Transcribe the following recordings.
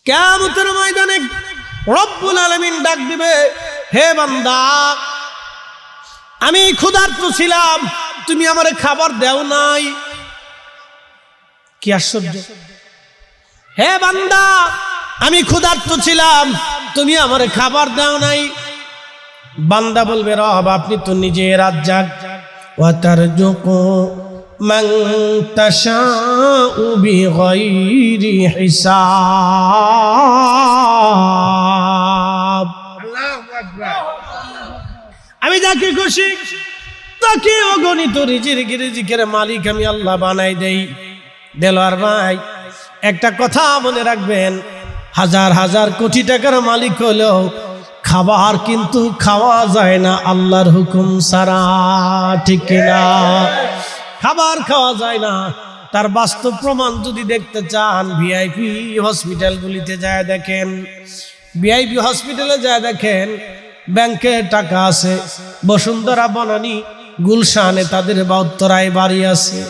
কিয়ামতের ময়দানে রব্বুল আলামিন ডাক দিবে, হে বান্দা, আমি ক্ষুধার্ত ছিলাম, তুমি আমারে খাবার দাও নাই। কি আশ্চর্য! হে বান্দা, আমি ক্ষুধার্ত ছিলাম, তুমি আমারে খাবার দাও নাই। বান্দা বলবে, রব আপনি তো নিজে রাজ্জাক, ওয়া তারজুকু মান তাশাউ বিগাইরি হিসাব। আল্লাহু আকবার। আমি যাকে খুশি তাকে অগণিত রিজিকের মালিক আমি আল্লাহ বানাই দেই। দেলোয়ার ভাই, একটা কথা মনে রাখবেন, হাজার হাজার কোটি টাকার মালিক হলেও খাবার কিন্তু খাওয়া যায় না আল্লাহর হুকুম ছাড়া, ঠিক কিনা? খাবার খাওয়া যায় না। তার বাস্তব প্রমাণ যদি দেখতে চান, ভিআইপি হসপিটালগুলিতে যায় দেখেন, ভিআইপি হসপিটালে যায় দেখেন, ব্যাংকে টাকা আছে, বসুন্ধরা, বনানী, গুলশানে তাদের 72 বাড়ি আছে,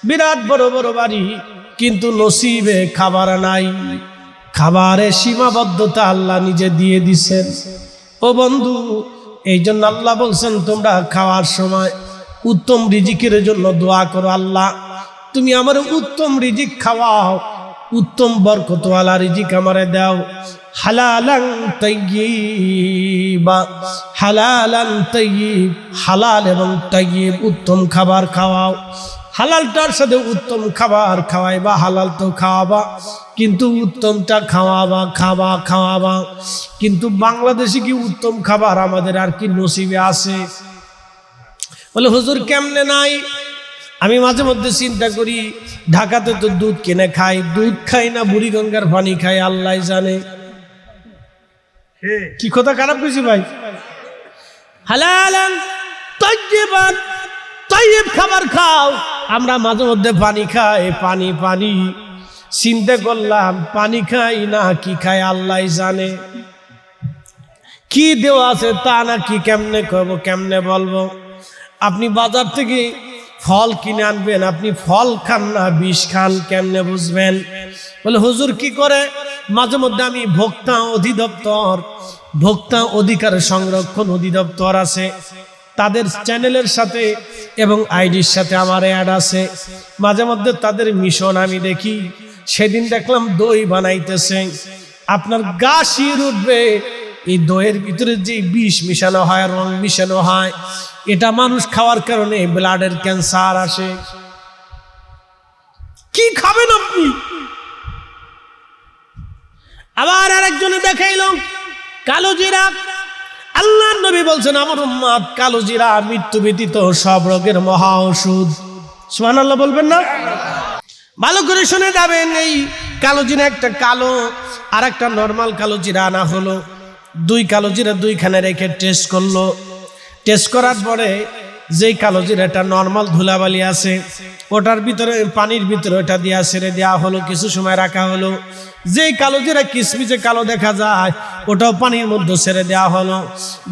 বিরাট বড় বড় বাড়ি, কিন্তু নসিবে খাবার নাই। খাবারের সীমাবদ্ধতা আল্লাহ নিজে দিয়ে দিছেন। ও বন্ধু, এই জন্য আল্লাহ বলছেন, তোমরা খাওয়ার সময় উত্তম রিজিকের জন্য দোয়া করো, আল্লাহ তুমি আমার উত্তম রিজিক খাওয়াও, উত্তম বরকতওয়ালা রিজিক আমারে দাও। হালালান তাইয়্যিবা, হালালান তাইয়্যিব, হালাল এবং তাইয়্যিব উত্তম খাবার খাওয়াও। হালালটার সাথে উত্তম খাবার খাওয়াইবা, হালাল তো খাওয়াবা, কিন্তু উত্তমটা খাওয়াবা। কিন্তু বাংলাদেশে কি উত্তম খাবার আমাদের আর কি নসিবে আছে? বলে হুজুর কেমনে নাই? আমি মাঝে মধ্যে চিন্তা করি, ঢাকাতে তো দুধ কিনে খাই, দুধ খাই না বুড়িগঙ্গার পানি খাই, আল্লাহ জানে। কি কথা খারাপ কইছি ভাই? হালালান তাইয়্যিবান, তাইয়্যিব খাবার খাও। আমরা মাঝে মধ্যে পানি খাই, পানি চিন্তা করলাম, পানি খাই না কি খাই আল্লাহ জানে। কি দেওয়া আছে তা না কি কেমনে করবো, কেমনে বলবো? আপনি বাজার থেকে ফল কিনে আনবেন, আপনি ফল খান না বিষ খান, কেমনে বুঝবেন? বলে হুজুর কি করে? মাঝে মধ্যে আমি ভোক্তা অধিকার সংরক্ষণ অধিদপ্তর আছে, তাদের চ্যানেলের সাথে এবং আইডির সাথে আমার অ্যাড আছে, মাঝে মধ্যে তাদের মিশন আমি দেখি। সেদিন দেখলাম দই বানাইতেছে, আপনার গা শির উঠবে। এই দইয়ের ভিতরে যে বিষ মিশানো হয়, রং মিশানো হয়, এটা মানুষ খাওয়ার কারণে ব্লাডের ক্যান্সার আসে। কি খাবেন আপনি? আবার আরেকজনে দেখাইল কালো জিরা। আল্লাহর নবী বলছেন, আমার উম্মত কালো জিরা মৃত্যু ব্যতীত সব রোগের মহা ওষুধ। সুবহানাল্লাহ বলবেন না? ভালো করে শুনে যাবেন। এই কালো জিরা, একটা কালো আর একটা নর্মাল কালো জিরা আনা হলো। দুই কালো জিরা দুইখানে রেখে টেস্ট করলো। টেস্ট করার পরে যেই কালো জিরাটা নর্মাল ধুলাবালি আছে, ওটার ভিতরে পানির ভিতরে ওটা দিয়া ছেড়ে দেওয়া হলো, কিছু সময় রাখা হলো। যেই কালো জিরা কিসমিচে কালো দেখা যায়, ওটাও পানির মধ্যে ছেড়ে দেওয়া হলো।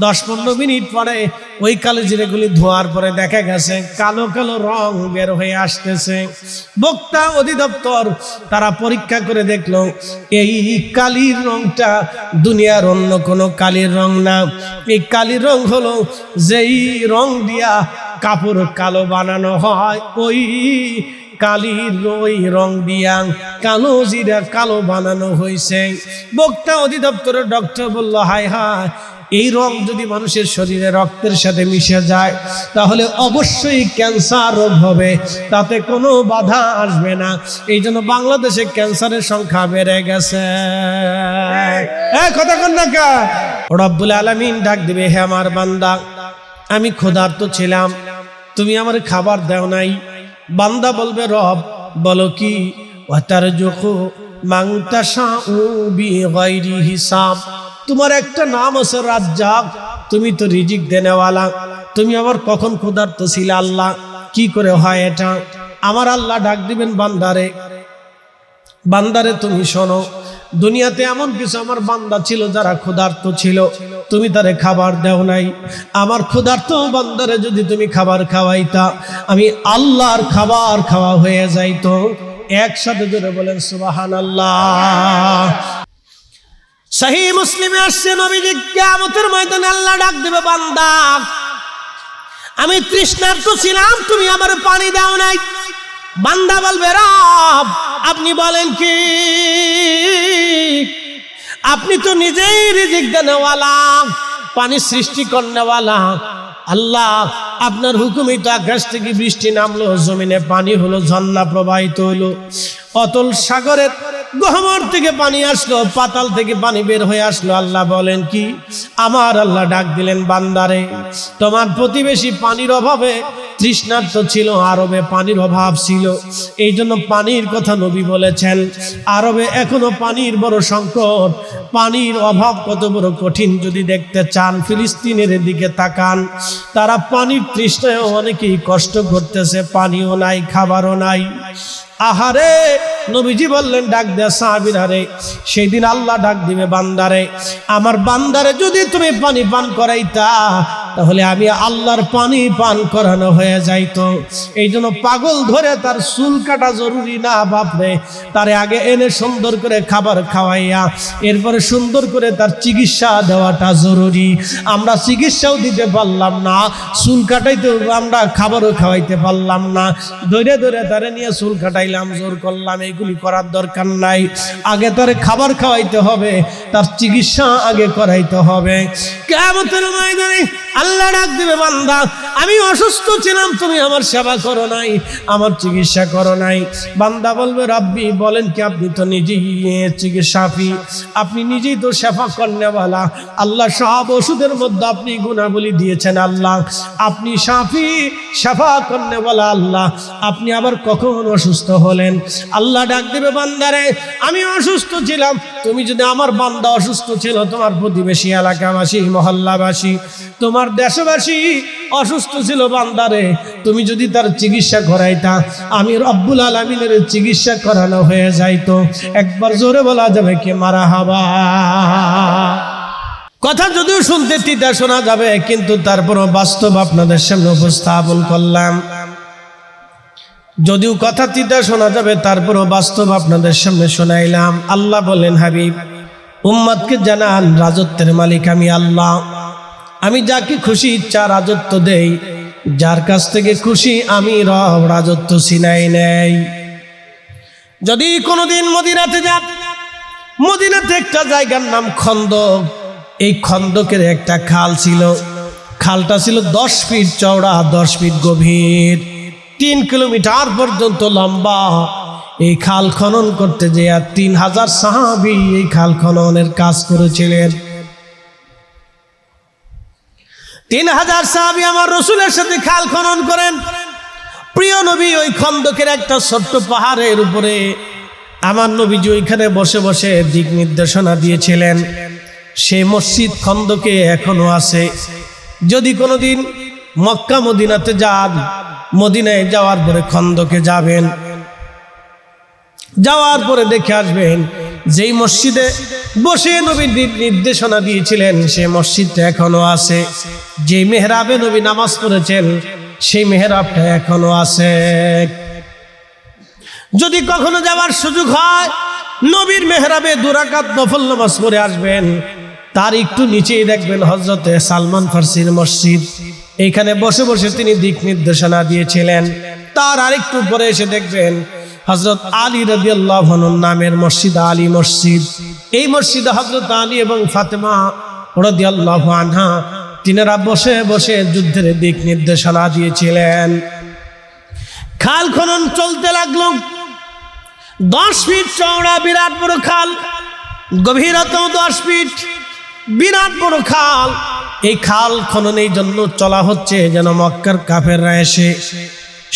10-15 মিনিট পরে ওই কালো জিরাগুলি ধোয়ার পরে দেখা গেছে কালো কালো রং বের হয়ে আসতেছে। ভোক্তা অধিদপ্তর তারা পরীক্ষা করে দেখলো, এই কালির রংটা দুনিয়ার অন্য কোনো কালির রং না। এই কালির রং হলো যেই রং দিয়া কাপড় কালো বানানো হয়, ওই কালির ওই রং দিয়া কালো জিরা কালো বানানো হয়েছে। ভোক্তা অধিদপ্তরের ডক্টর বলল, হায় হায়, এই রং যদি মানুষের শরীরে রক্তের সাথে মিশে যায় তাহলে অবশ্যই ক্যান্সার রোগ হবে, তাতে কোনো বাধা আসবে না। এই জন্য বাংলাদেশে ক্যান্সারের সংখ্যা বেড়ে গেছে। কথা কোন না? রব্বুল আলামিন ডাক দিবে, হে আমার বান্দা, আমি ক্ষুধার্ত ছিলাম, তুমি আমার খাবার দাও নাই। বান্দা বলবে, রব বলো কি? ওয়া তারজুকু মান তাশাউ বিগাইরি হিসাব। তোমার একটা নাম আছে রাজ্জাক, তুমি তো রিজিক দেনেওয়ালা, তুমি আবার কখন ক্ষুধার্ত ছিলে আল্লাহ? কি করে হয় এটা? আমার আল্লাহ ডাক দিবেন, বান্দারে তুমি শোনো, দুনিয়াতে এমন কিছু আমার বান্দা ছিল যারা ক্ষুধার্ত ছিল, তুমি তারে খাবার দাও নাই। আমার ক্ষুধার্ত বান্দারে যদি তুমি খাবার খাওয়াইতা, আমি আল্লাহর খাবার খাওয়া হয়ে যাইতো। একসাথে জোরে বলেন সুবহানাল্লাহ। সহিহ মুসলিমে আসছে নবীজি কিয়ামতের ময়দানে আল্লাহ ডাক দেবে, বান্দা আমি তৃষ্ণার্ত ছিলাম, তুমি আমার পানি দাও নাই। বান্দা বলবে, রব আপনি বলেন কি, আপনি তো নিজেই রিজিক দেনেওয়ালা, পানি সৃষ্টি করনেওয়ালা। আল্লাহ আপনার হুকুমেই তো আকাশ থেকে বৃষ্টি নামলো, জমিনে পানি হলো, ঝর্ণা প্রবাহিত হলো, অতল সাগরের গহ্বর থেকে পানি আসলো, পাতাল থেকে পানি বের হয়ে আসলো। আল্লাহ বলেন কি, আমার আল্লাহ ডাক দিলেন, বান্দারে তোমার প্রতিবেশী পানির অভাবে তৃষ্ণার্ত ছিল, আরবে পানির অভাব ছিল, এই জন্য পানির কথা নবী বলেছেন। আরবে এখনো পানির বড় সংকট, পানির অভাব কত বড় কঠিন যদি দেখতে চান ফিলিস্তিনের দিকে তাকান, তারা পানির তৃষ্ণায় অনেকেই কষ্ট করতেছে, পানিও নাই, খাবারও নাই। আহারে নবীজি বললেন, ডাক দেয়া সাহাবীরা রে, সেই দিন আল্লাহ ডাক দিবে, বান্দারে আমার বান্দারে যদি তুমি পানি পান করাইতা, তাহলে আমি আল্লাহর পানি পান করানো হয়ে যাইতো। এই জন্য পাগল ধরে তার চুল কাটা জরুরি না বাপরে, তারে আগে এনে সুন্দর করে খাবার খাওয়াইয়া এরপরে সুন্দর করে তার চিকিৎসা দেওয়াটা জরুরি। আমরা চিকিৎসাও দিতে পারলাম না, চুল কাটাইতে আমরা খাবারও খাওয়াইতে পারলাম না, ধরে ধরে তারে নিয়ে চুল কাটাইলাম, জোর করলাম, এইগুলি করার দরকার নাই। আগে তারে খাবার খাওয়াইতে হবে, তার চিকিৎসা আগে করাইতে হবে। কিয়ামতের ময়দানে আল্লাহ ডাক দিবে, বান্দা আমি অসুস্থ ছিলাম, তুমি আমার সেবা করো নাই, আমার চিকিৎসা করো নাই। বান্দা বলবে, রব্বি বলেন কি, আপনি তো নিজেই চিকিৎসাফি, আপনি নিজেই তো সেবা করনেওয়ালা। আল্লাহ সব ওষুধের মধ্যে আপনি গুণাবলী দিয়েছেন, আল্লাহ আপনি শাফি, সেবা করনেওয়ালা আল্লাহ, আপনি আবার কখন অসুস্থ হলেন? আল্লাহ ডাক দিবে, বান্দারে আমি অসুস্থ ছিলাম, তুমি যদি আমার বান্দা অসুস্থ ছিল, তোমার প্রতিবেশী এলাকাবাসী, মহল্লাবাসী, তোমার দেশবাসী অসুস্থ ছিল, বান্দারে তুমি যদি তার চিকিৎসা করাইতা, আমি রব্বুল আলামিনের চিকিৎসা করানো হয়ে যাইতো। একবার জোরে বলা যাবে কি মারহাবা? কথা যদিও শুনতে তিতা শোনা যাবে, কিন্তু তারপরও বাস্তব আপনাদের সামনে উপস্থাপন করলাম। যদিও কথা তিতা শোনা যাবে, তারপরও বাস্তব আপনাদের সামনে শোনাইলাম। আল্লাহ বলেন, হাবিব উম্মতকে জানান, রাজত্বের মালিক আমি আল্লাহ, আমি যাকে খুশি ইচ্ছা রাজত্ব দেই, যার কাছ থেকে খুশি আমি রব রাজত্ব ছিনাই নেই। যদি কোনোদিন মদিনাতে যান, মদিনাতে একটা জায়গার নাম খন্দক, এই খন্দকের একটা খাল ছিল, খালটা ছিল 10 ফিট চওড়া, 10 ফিট গভীর, 3 কিলোমিটার পর্যন্ত লম্বা। এই খাল খনন করতে যেয়ে 3000 সাহাবী এই খাল খননের কাজ করেছিলেন। 3000 সাহাবী আমার রসুলের সাথে খাল খনন করেন। প্রিয় নবী ওই খন্দকের একটা ছোট্ট পাহাড়ের উপরে আমার নবীজি ওইখানে বসে বসে দিক নির্দেশনা দিয়েছিলেন। সেই মসজিদ খন্দকে এখনো আছে। যদি কোনোদিন মক্কা মদিনাতে যান, মদিনায় যাওয়ার পরে খন্দকে যাবেন, যাওয়ার পরে দেখে আসবেন যেই মসজিদে বসে নবী নির্দেশনা দিয়েছিলেন সেই মসজিদটা এখনো আছে। যে মেহরাবে নবী নামাজ পড়েছেন সেই মেহরাবটা এখনো আছে। যদি কখনো যাওয়ার সুযোগ হয়, নবীর মেহরাবে 2 রাকাত নফল নামাজ পড়ে আসবেন। তার একটু নিচেই দেখবেন হযরতে সালমান ফারসির মসজিদ, এইখানে বসে বসে তিনি দিক নির্দেশনা দিয়েছিলেন। তার আরেকটু পরে এসে দেখবেন হযরত আলী রাদিয়াল্লাহু আনহুর নামের মসজিদ, আলী মসজিদ। এই মসজিদে হযরত আলী এবং ফাতেমা রাদিয়াল্লাহু আনহা তিনারা বসে বসে যুদ্ধের দিক নির্দেশনা দিয়েছিলেন। খাল খনন চলতে লাগলো। 10 ফিট চওড়া বিরাট বড় খাল, গভীরতাও 10 ফিট, বিরাট বড় খাল। এই খাল খননের জন্য চলা হচ্ছে যেন মক্কার কাফেররা এসে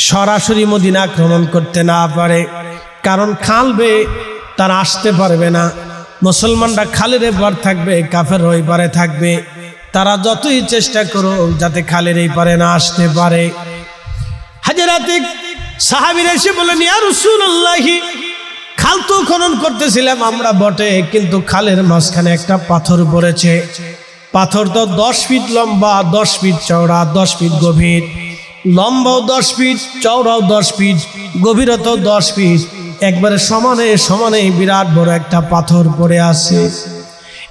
সরাসরি মদিনা আক্রমণ করতে না পারে, কারণ খাল বেয়ে তারা আসতে পারবে না। মুসলমানরা খালের এপার থাকবে, কাফের ওই পারে থাকবে। তারা যতই চেষ্টা করো যাতে খালের এই পারে না আসতে পারে। হাজরাতে সাহাবীরা এসে বলেন, ইয়া রাসূলুল্লাহ, খাল তো খনন করতেছিলাম আমরা বটে, কিন্তু খালের মাঝখানে একটা পাথর পড়েছে। পাথর তো 10 ফিট লম্বা, 10 ফিট চওড়া, 10 ফিট গভীর। লম্বাও 10 ফিট, চওড়াও 10 ফিট, গভীরতাও 10 ফিট, একবারে সমানে সমানে বিরাট বড় একটা পাথর পড়ে আছে।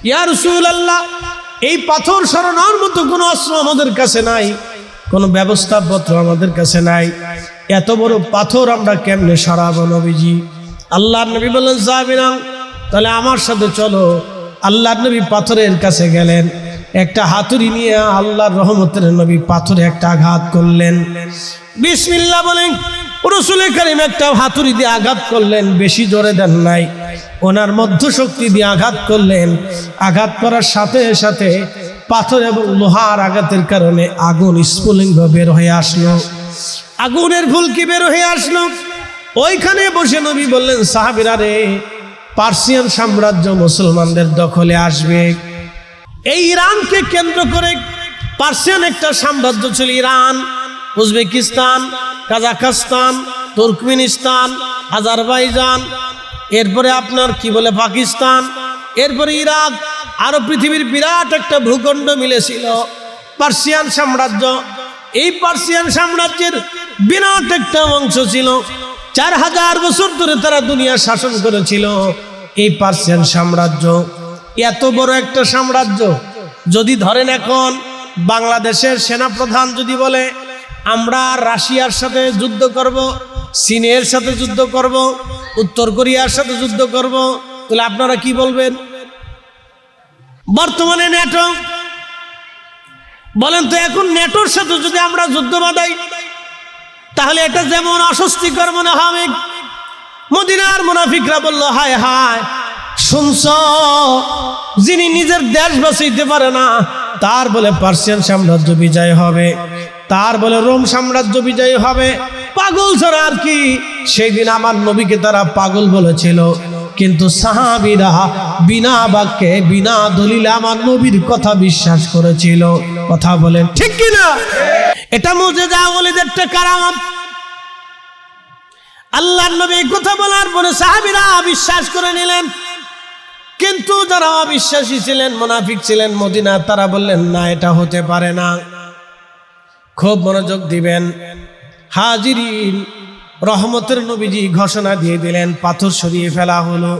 ইয়া রাসূলুল্লাহ, এই পাথর সরানোর মতো কোনো অস্ত্র আমাদের কাছে নাই, কোনো ব্যবস্থাপত্র আমাদের কাছে নাই, এত বড় পাথর আমরা কেমনে সরাবো নবীজি? আল্লাহর নবী বললেন, যাবিনা, তাহলে আমার সাথে চলো। আল্লাহর নবী পাথরের কাছে গেলেন, একটা হাতুড়ি নিয়ে আল্লাহর রহমতের নবী পাথরে একটা আঘাত করলেন। বিসমিল্লাহ বলেন রাসূল কারীম একটা হাতুড়ি দিয়ে আঘাত করলেন, বেশি জোরে দেন নাই, ওনার মধ্য শক্তি দিয়ে আঘাত করলেন। আঘাত করার সাথে সাথে পাথর এবং লোহার আঘাতের কারণে আগুন স্ফুলিঙ্গ বের হয়ে আসলো, আগুনের ফুলকি বের হয়ে আসলো। ওইখানে বসে নবী বললেন, সাহাবীরা রে, পার্সিয়ান সাম্রাজ্য মুসলমানদের দখলে আসবে। এই ইরানকে কেন্দ্র করে পার্সিয়ান একটা সাম্রাজ্য ছিল, Iran, Uzbekistan, Kazakhstan, Turkmenistan, Azerbaijan, এরপরে আপনার কি বলে পাকিস্তান, এরপরে ইরাক, আরো পৃথিবীর বিরাট একটা ভূখণ্ড মিলেছিল পার্সিয়ান সাম্রাজ্য। এই পার্সিয়ান সাম্রাজ্যের বিরাট একটা অংশ ছিল, 4000 বছর ধরে তারা দুনিয়া শাসন করেছিল। এই পার্সিয়ান সাম্রাজ্য এত বড় একটা সাম্রাজ্য, যদি ধরেন এখন বাংলাদেশের সেনাপ্রধান যদি বলে আমরা রাশিয়ার সাথে যুদ্ধ করব, চীনের সাথে যুদ্ধ করব, উত্তর কোরিয়ার সাথে যুদ্ধ করব, তাহলে আপনারা কি বলবেন? বর্তমানে ন্যাটো, বলেন তো এখন ন্যাটোর সাথে যদি আমরা যুদ্ধ বাঁধাই তাহলে এটা যেমন অস্বস্তিকর মনে হবে। মদিনার মুনাফিকরা বলল, হায় হায়, শুনছ, যিনি নিজের দেশ বাঁচাইতে পারে না তার বলে পার্সিয়ান সাম্রাজ্য বিজয় হবে, তার বলে রোম সাম্রাজ্য বিজয় হবে, পাগল ছাড়া আর কি। সেই দিন আমার নবীকে তারা পাগল বলেছিল, কিন্তু সাহাবীরা বিনা বাক্যে বিনা দলিলে আমার নবীর কথা বিশ্বাস করেছিল। কথা বলেন ঠিক কিনা? এটা মুজিজা ওলিদের একটা কারামত। আল্লাহর নবী কথা বলার পরে সাহাবীরা বিশ্বাস করে নিলেন, কিন্তু যারা অবিশ্বাসী ছিলেন, মুনাফিক ছিলেন মদিনা, তারা বললেন না, এটা হতে পারে না। খুব মনোযোগ দিবেন হাজিরিন, রহমতের নবীজি ঘোষণা দিয়ে দিলেন, পাথর সরিয়ে ফেলা হলো।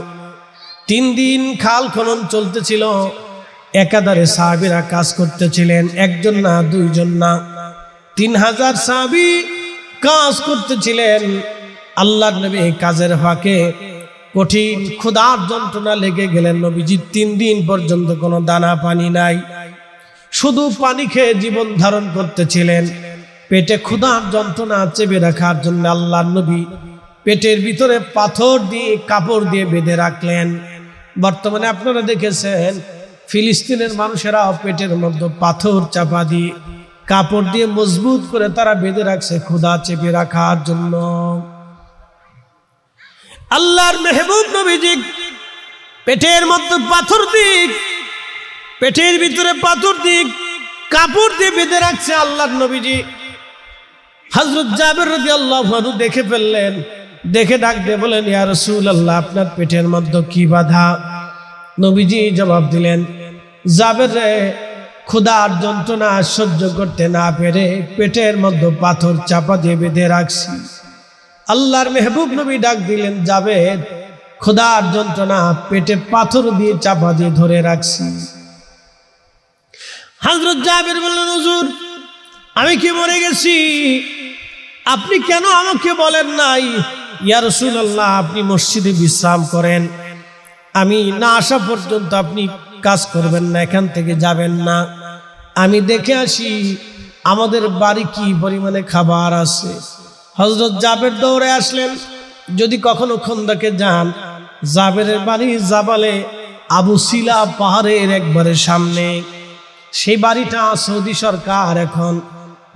3 দিন খাল খনন চলতেছিল, একাধারে সাহাবীরা কাজ করতেছিলেন, একজন না, 2 জন না, 3000 সাহাবী কাজ করতেছিলেন। আল্লাহর নবী কাজের ফাঁকে কঠিন ক্ষুধার যন্ত্রণা লেগে গেলেন। নবীজি 3 দিন পর্যন্ত কোনো দানা পানি নাই, শুধু পানি খেয়ে জীবন ধারণ করতেছিলেন। পেটে ক্ষুধার যন্ত্রণা চেপে রাখার জন্য আল্লাহর নবী পেটের ভিতরে পাথর দিয়ে কাপড় দিয়ে বেঁধে রাখলেন। বর্তমানে আপনারা দেখেছেন ফিলিস্তিনের মানুষেরাও পেটের মধ্যে পাথর চাপা দিয়ে কাপড় দিয়ে মজবুত করে তারা বেঁধে রাখছে ক্ষুধা চেপে রাখার জন্য। আল্লাহর মেহবুব নবীজি পেটের মধ্যে পাথর দিক, পেটের ভিতরে পাথর দিক কাপড় দিয়ে বেঁধে রাখছে আল্লাহর নবীজি। হযরত জাবের রাদিয়াল্লাহু আনহু দেখে ফেললেন, দেখে ডাক দিয়ে বলেন, ইয়া রাসূলুল্লাহ, আপনার পেটের মধ্যে কি বাধা? নবীজি জবাব দিলেন, জাবের রে, ক্ষুধার যন্ত্রণা সহ্য করতে না পেরে পেটের মধ্যে পাথর চাপা দিয়ে বেঁধে রাখছি। আল্লাহর মেহবুব নবী ডাক দিলেন, জাবের, ক্ষুধার যন্ত্রণা পেটে পাথর দিয়ে চাপা দিয়ে ধরে রাখছি। হযরত জাবের বললেন, হুজুর, আমি কি মরে গেছি? আপনি কেন আমাকে বলেন নাই? ইয়া রাসূলুল্লাহ, আপনি মসজিদে বিশ্রাম করেন, আমি না আসা পর্যন্ত আপনি কাজ করবেন না, এখান থেকে যাবেন না, আমি দেখে আসি আমাদের বাড়ি কি পরিমাণে খাবার আছে। হযরত জাবের দৌড়ে আসলেন। যদি কখনো খন্দকে যান, জাবেরের বাড়ি জাবালে আবু সিলা পাহাড়ের একবারে সামনে। সেই বাড়িটা সৌদি সরকার এখন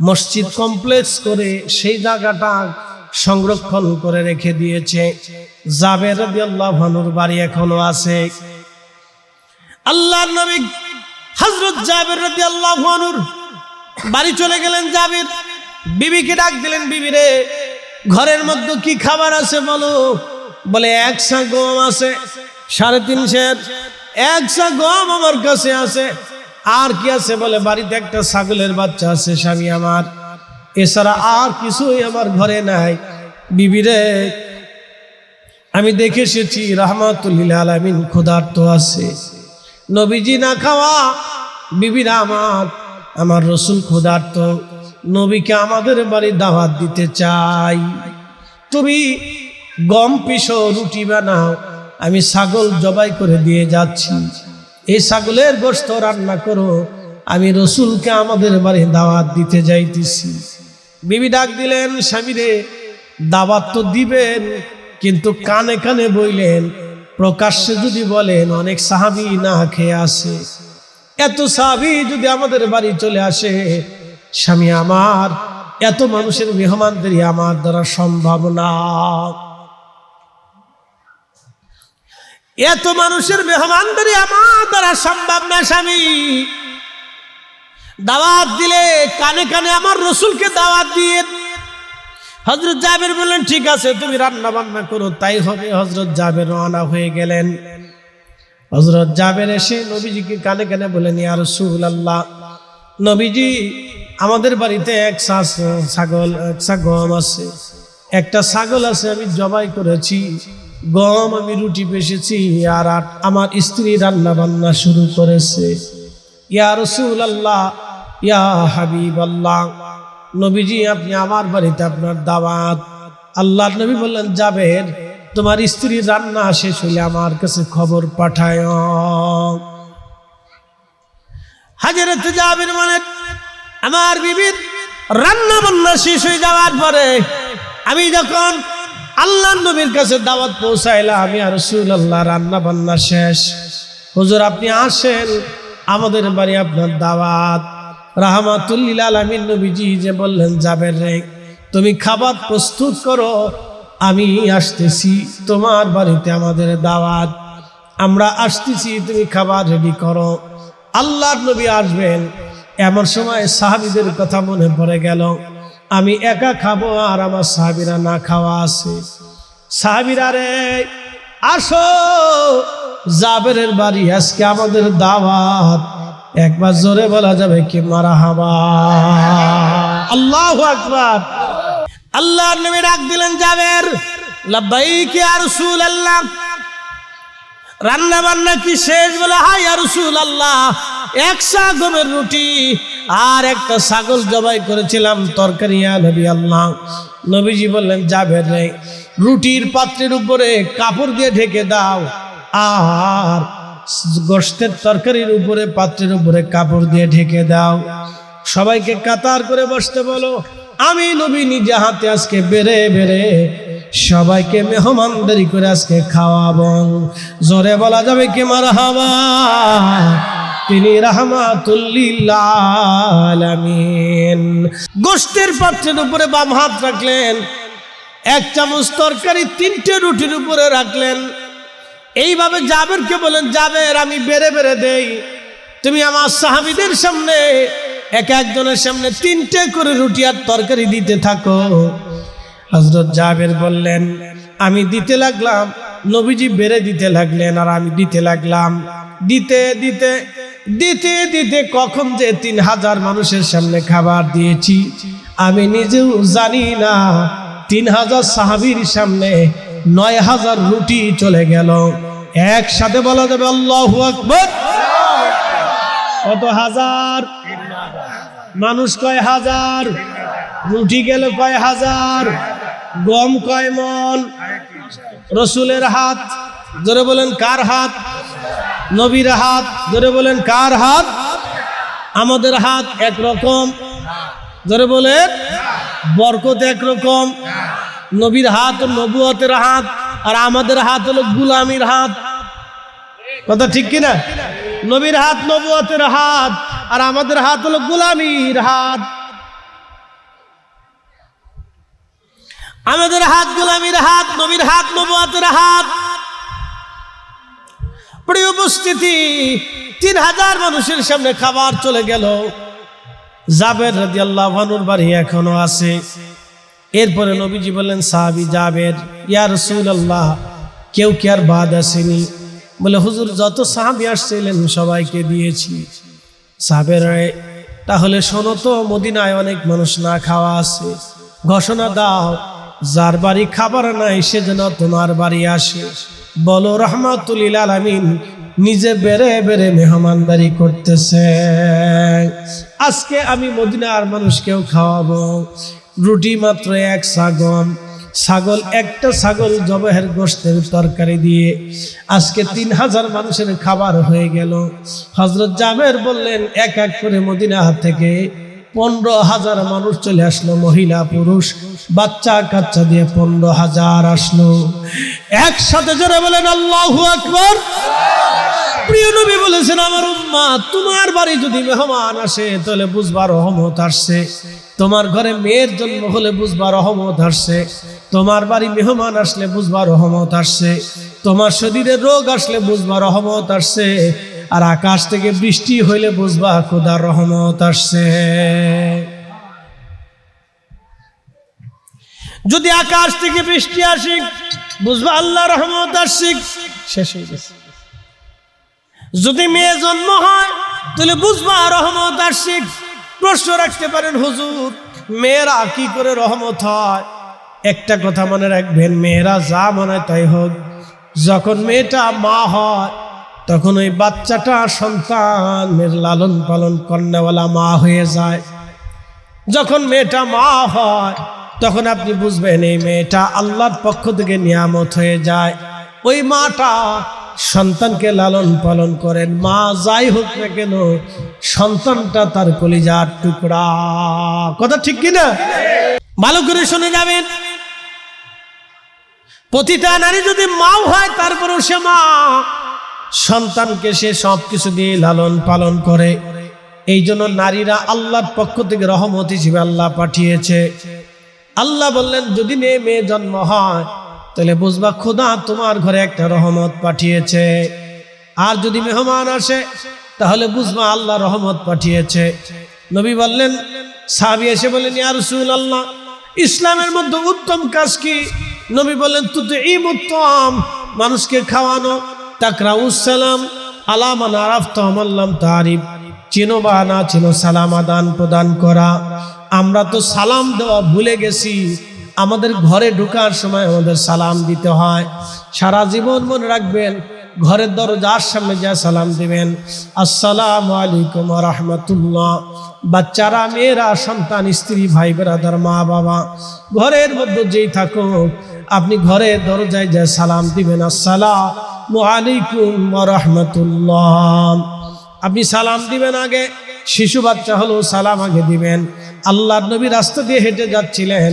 মসজিদ কমপ্লেক্স করে সেই জায়গাটা সংরক্ষণ করে রেখে দিয়েছে। জাবের রাদিয়াল্লাহু আনহুর বাড়ি এখনো আছে। আল্লাহর নবী হযরত জাবের রাদিয়াল্লাহু আনহুর বাড়ি চলে গেলেন। জাবের বিবিকে ডাক দিলেন, বিবি রে, ঘরের মধ্যে কি খাবার আছে বলো? বলে 1 সা গম আছে, 3.5 সের, 1 সা গম আমার কাছে আছে। আর কি আছে? বলে বাড়িতে একটা ছাগলের বাচ্চা আছে স্বামী আমার, এছাড়া আর কিছুই আমার ঘরে নাই। বিবি রে, আমি দেখে এসেছি রাহমাতুল লিল আলামিন ক্ষুধার্ত আছে, নবীজি না খাওয়া, বিবিরা আমার রসুল ক্ষুধার্ত, নবীকে আমাদের বাড়ি দাওয়াত দিতে চাই, তুমি গম পিষো, রুটি বানাও, আমি ছাগল জবাই করে দিয়ে যাচ্ছি, এই ছাগলের গোশত রান্না করো, আমি রসুলকে আমাদের বাড়ি দাওয়াত দিতে যাইতেছি। বিবি ডাক দিলেন, স্বামীরে দাওয়াত তো দিবেন, কিন্তু কানে কানে বইলেন, প্রকাশ্যে যদি বলেন অনেক সাহাবী না খেয়ে আসে, এত সাহাবী যদি আমাদের বাড়ি চলে আসে, স্বামী আমার, এত মানুষের মেহমানদারি আমার দ্বারা সম্ভব না, এত মানুষের মেহমানদারি আমার দ্বারা সম্ভব না স্বামী। দাওয়াত দিলে কানে কানে আমার রসুলকে দাওয়াত দিয়ে। হযরত জাবের বললেন, ঠিক আছে, তুমি রান্না বান্না করো, তাই হবে। হযরত জাবের রওনা হয়ে গেলেন। হযরত জাবের এসে নবীজিকে কানে কানে বলেন, ইয়া রাসূলুল্লাহ, নবীজি, আমাদের বাড়িতে এক ছাগল, এক গম আছে, একটা ছাগল আছে, আমি জবাই করেছি, গম আমি রুটি পেষেছি, আর আমার স্ত্রী রান্না বান্না শুরু করেছে। ইয়া রাসূলুল্লাহ, ইয়া হাবিবাল্লাহ, নবীজি, আপনি আমার বাড়িতে আপনার দাওয়াত। আল্লাহর নবী বললেন, জাবের, তোমার স্ত্রীর রান্না শেষ হইলে আমার কাছে খবর পাঠায়। হযরত জাবের বলেন, আমার বিবির রান্না বান্না শেষ হয়ে যাওয়ার পরে আমি যখন আল্লাহর নবীর কাছে দাওয়াত পৌঁছাইলাম, ইয়া রাসূলুল্লাহ, রান্না বান্না শেষ, হুজুর আপনি আসেন, আমাদের বাড়ি আপনার দাওয়াত। রাহমাতুল লিল আলামিন নবীজি যে বললেন, জাবের রে, তুমি খাবার প্রস্তুত করো, আমি আসতেছি, তোমার বাড়িতে আমাদের দাওয়াত, আমরা আসতেছি, তুমি খাবার রেডি করো। আল্লাহর নবী আসবেন, এমন সময় সাহাবীদের কথা মনে পড়ে গেল, আমি একা খাবো আর আমার সাহাবীরা না খাওয়া আছে। সাহাবীরা রে, আসো, জাবেরের বাড়ি আজকে আমাদের দাওয়াত, একবার জোরে বলা যাবে কি মারহাবা, আল্লাহু আকবার। আল্লাহর নবী ডাক দিলেন, জাবের, লাব্বাইক ইয়া রাসূলুল্লাহ, রান্না বান্না কি শেষ? বলে, হ্যাঁ ইয়া রাসূলুল্লাহ, এক সা গমের রুটি আর একটা ছাগল জবাই করেছিলাম, তরকারি। ইয়া নবী আল্লাহ, নবীজি বললেন, জাবের রে, রুটির পাত্রের উপরে কাপড় দিয়ে ঢেকে দাও, আর গোশতের তরকারির উপরে, পাত্রের উপরে কাপড় দিয়ে ঢেকে দাও, সবাইকে কাতার করে বসতে বলো, আমি নবী নিজে হাতে আজকে বেড়ে বেড়ে সবাইকে মেহমানদারি করে আজকে খাওয়াবো। জোরে বলা যাবে কি মারহাবা, তিনি রাহমাতুল লিল আলামিন। গোশতের পাত্রের উপরে বাম হাত রাখলেন, এক চামচ তরকারি 3টে রুটির উপরে রাখলেন। এইভাবে জাবেরকে বলেন, জাবের, আমি বেড়ে বেড়ে দেই, তুমি আমার সাহাবীদের সামনে এক একজনের সামনে 3টে করে রুটি আর তরকারি দিতে থাকো। হযরত জাবের বললেন, আমি দিতে লাগলাম, নবীজি বেড়ে দিতে লাগলেন, আর আমি দিতে লাগলাম। দিতে দিতে দিতে দিতে কখন যে 3000 মানুষের সামনে খাবার দিয়েছি আমি নিজেও জানি না। 3000 সাহাবীর সামনে 9000 রুটি চলে গেল। একসাথে বলা যাবে আল্লাহু আকবার। কত হাজার মানুষ? কয় হাজার। রুটি গেল কয় হাজার। গম কয় মন? রসুলের হাত। জোরে বলেন কার হাত? নবীর হাত। জোরে বলেন কার হাত? আমাদের হাত একরকম। জোরে বলেন বরকত একরকম। নবীর হাত নবুয়তের হাত, আর আমাদের হাত হলো গুলামির হাত। কথা ঠিক কিনা? নবীর হাত নবুয়তের হাত, আর আমাদের হাত হলো গুলামির হাত। আমাদের হাত গুলামির হাত, নবীর হাত নবুয়তের হাত। প্রিয় উপস্থিতি, 3000 মানুষের সামনে খাবার চলে গেল। জাবের রাদিয়াল্লাহু আনহুর বাড়ি এখনো আছে। এরপরে নবীজি বললেন, সাহাবী জাবের, ইয়া রাসূলুল্লাহ, কেউ কি আর বাদ আসেনি? বলে, হুজুর যত সাহাবী আসছিলেন সবাইকে দিয়েছি। সাহাবের, তাহলে শোনো তো, মদিনায় অনেক মানুষ না খাওয়া আছে, ঘোষণা দাও যার বাড়ি খাবার নাই সে যেন তোমার বাড়ি আসে। বলো রাহমাতুল লিল আলামিন নিজে বেড়ে বেড়ে মেহমানদারি করতেছে। আজকে আমি মদিনার মানুষকেও খাওয়াবো। রুটি মাত্র এক ছাগল, একটা ছাগল জবাহের গোশতের তরকারি দিয়ে আজকে 3000 মানুষের খাবার হয়ে গেল। হযরত জাবের বললেন এক এক করে মদিনা থেকে 15,000 মানুষ চলে আসলো, মহিলা পুরুষ বাচ্চা কাচ্চা দিয়ে 15,000 আসলো একসাথে। জোরে বলেন আল্লাহু আকবার। প্রিয় নবী বলেছেন, আমার উম্মত, তোমার বাড়ি যদি মেহমান আসে তাহলে বুঝবা রহমত আসছে। তোমার ঘরে মেয়ের জন্ম হলে বুঝবা রহমত আসছে। তোমার বাড়ি মেহমান আসলে বুঝবা রহমত আসছে। তোমার শরীরে রোগ আসলে বুঝবা রহমত আসছে। আর আকাশ থেকে বৃষ্টি হইলে বুঝবা খোদার রহমত আসছে। যদি আকাশ থেকে বৃষ্টি আসে বুঝবা আল্লাহ রহমত আসছে, শেষ হয়ে গেছে। যদি মেয়ে জন্ম হয় তাহলে বুঝবা রহমত আসছে। প্রশ্ন রাখতে পারেন, হুজুর মেয়েরা কি করে রহমত হয়? একটা কথা মনে রাখবেন, মেয়েরা যা মনে হয় তাই হোক, যখন মেয়েটা মা হয় তখন ওই বাচ্চাটা সন্তানের লালন পালন কর্নেওয়ালা মা হয়ে যায়। যখন মেয়েটা মা হয় তখন আপনি বুঝবেন এই মেয়েটা আল্লাহর পক্ষ থেকে নিয়ামত হয়ে যায়। ওই মাটা সন্তানকে লালন পালন করেন। মা যাই হোক না কেন, সন্তানটা তার কলিজার টুকরা। কথা ঠিক কিনা? ভালো করে শুনে যাবেন। প্রতিটা নারী যদি মাও হয় তারপরেও সে মা, সন্তানকে সে সবকিছু দিয়ে লালন পালন করে। এই জন্য নারীরা আল্লাহর পক্ষ থেকে রহমত হিসেবে আল্লাহ পাঠিয়েছে। আল্লাহ বললেন, যদি মেয়ে জন্ম হয় তাহলে বুঝবা খোদা তোমার ঘরে একটা রহমত পাঠিয়েছে। আর যদি মেহমান আসে তাহলে বুঝবা আল্লাহ রহমত পাঠিয়েছে। নবী বললেন, সাহাবী এসে বললেন, ইয়া রাসূলুল্লাহ, ইসলামের মধ্যে উত্তম কাজ কি? নবী বললেন, তুতঈমুত তাআম, মানুষকে খাওয়ানো, তাকরাউস সালাম আলা মান আরাফতা ওয়া মান লাম তারিফ, চিনো বা না চিনো সালাম আদান প্রদান করা। আমরা তো সালাম দেওয়া ভুলে গেছি। আমাদের ঘরে ঢোকার সময় আমাদের সালাম দিতে হয়। সারা জীবন মনে রাখবেন, ঘরের দরজার সামনে যা সালাম দিবেন, আসসালামু আলাইকুম ওয়া রাহমাতুল্লাহ। বাচ্চারা, মেয়েরা, সন্তান, স্ত্রী, ভাই ব্রাদার, মা বাবা, ঘরের মধ্যে যেই থাকুক, আপনি ঘরের দরজায় যা সালাম দিবেন, আসসালামু আলাইকুম ওয়া রাহমাতুল্লাহ। আপনি সালাম দিবেন আগে, শিশু বাচ্চা হলো সালাম আগে দিবেন। আল্লাহর নবী রাস্তা দিয়ে হেঁটে যাচ্ছিলেন,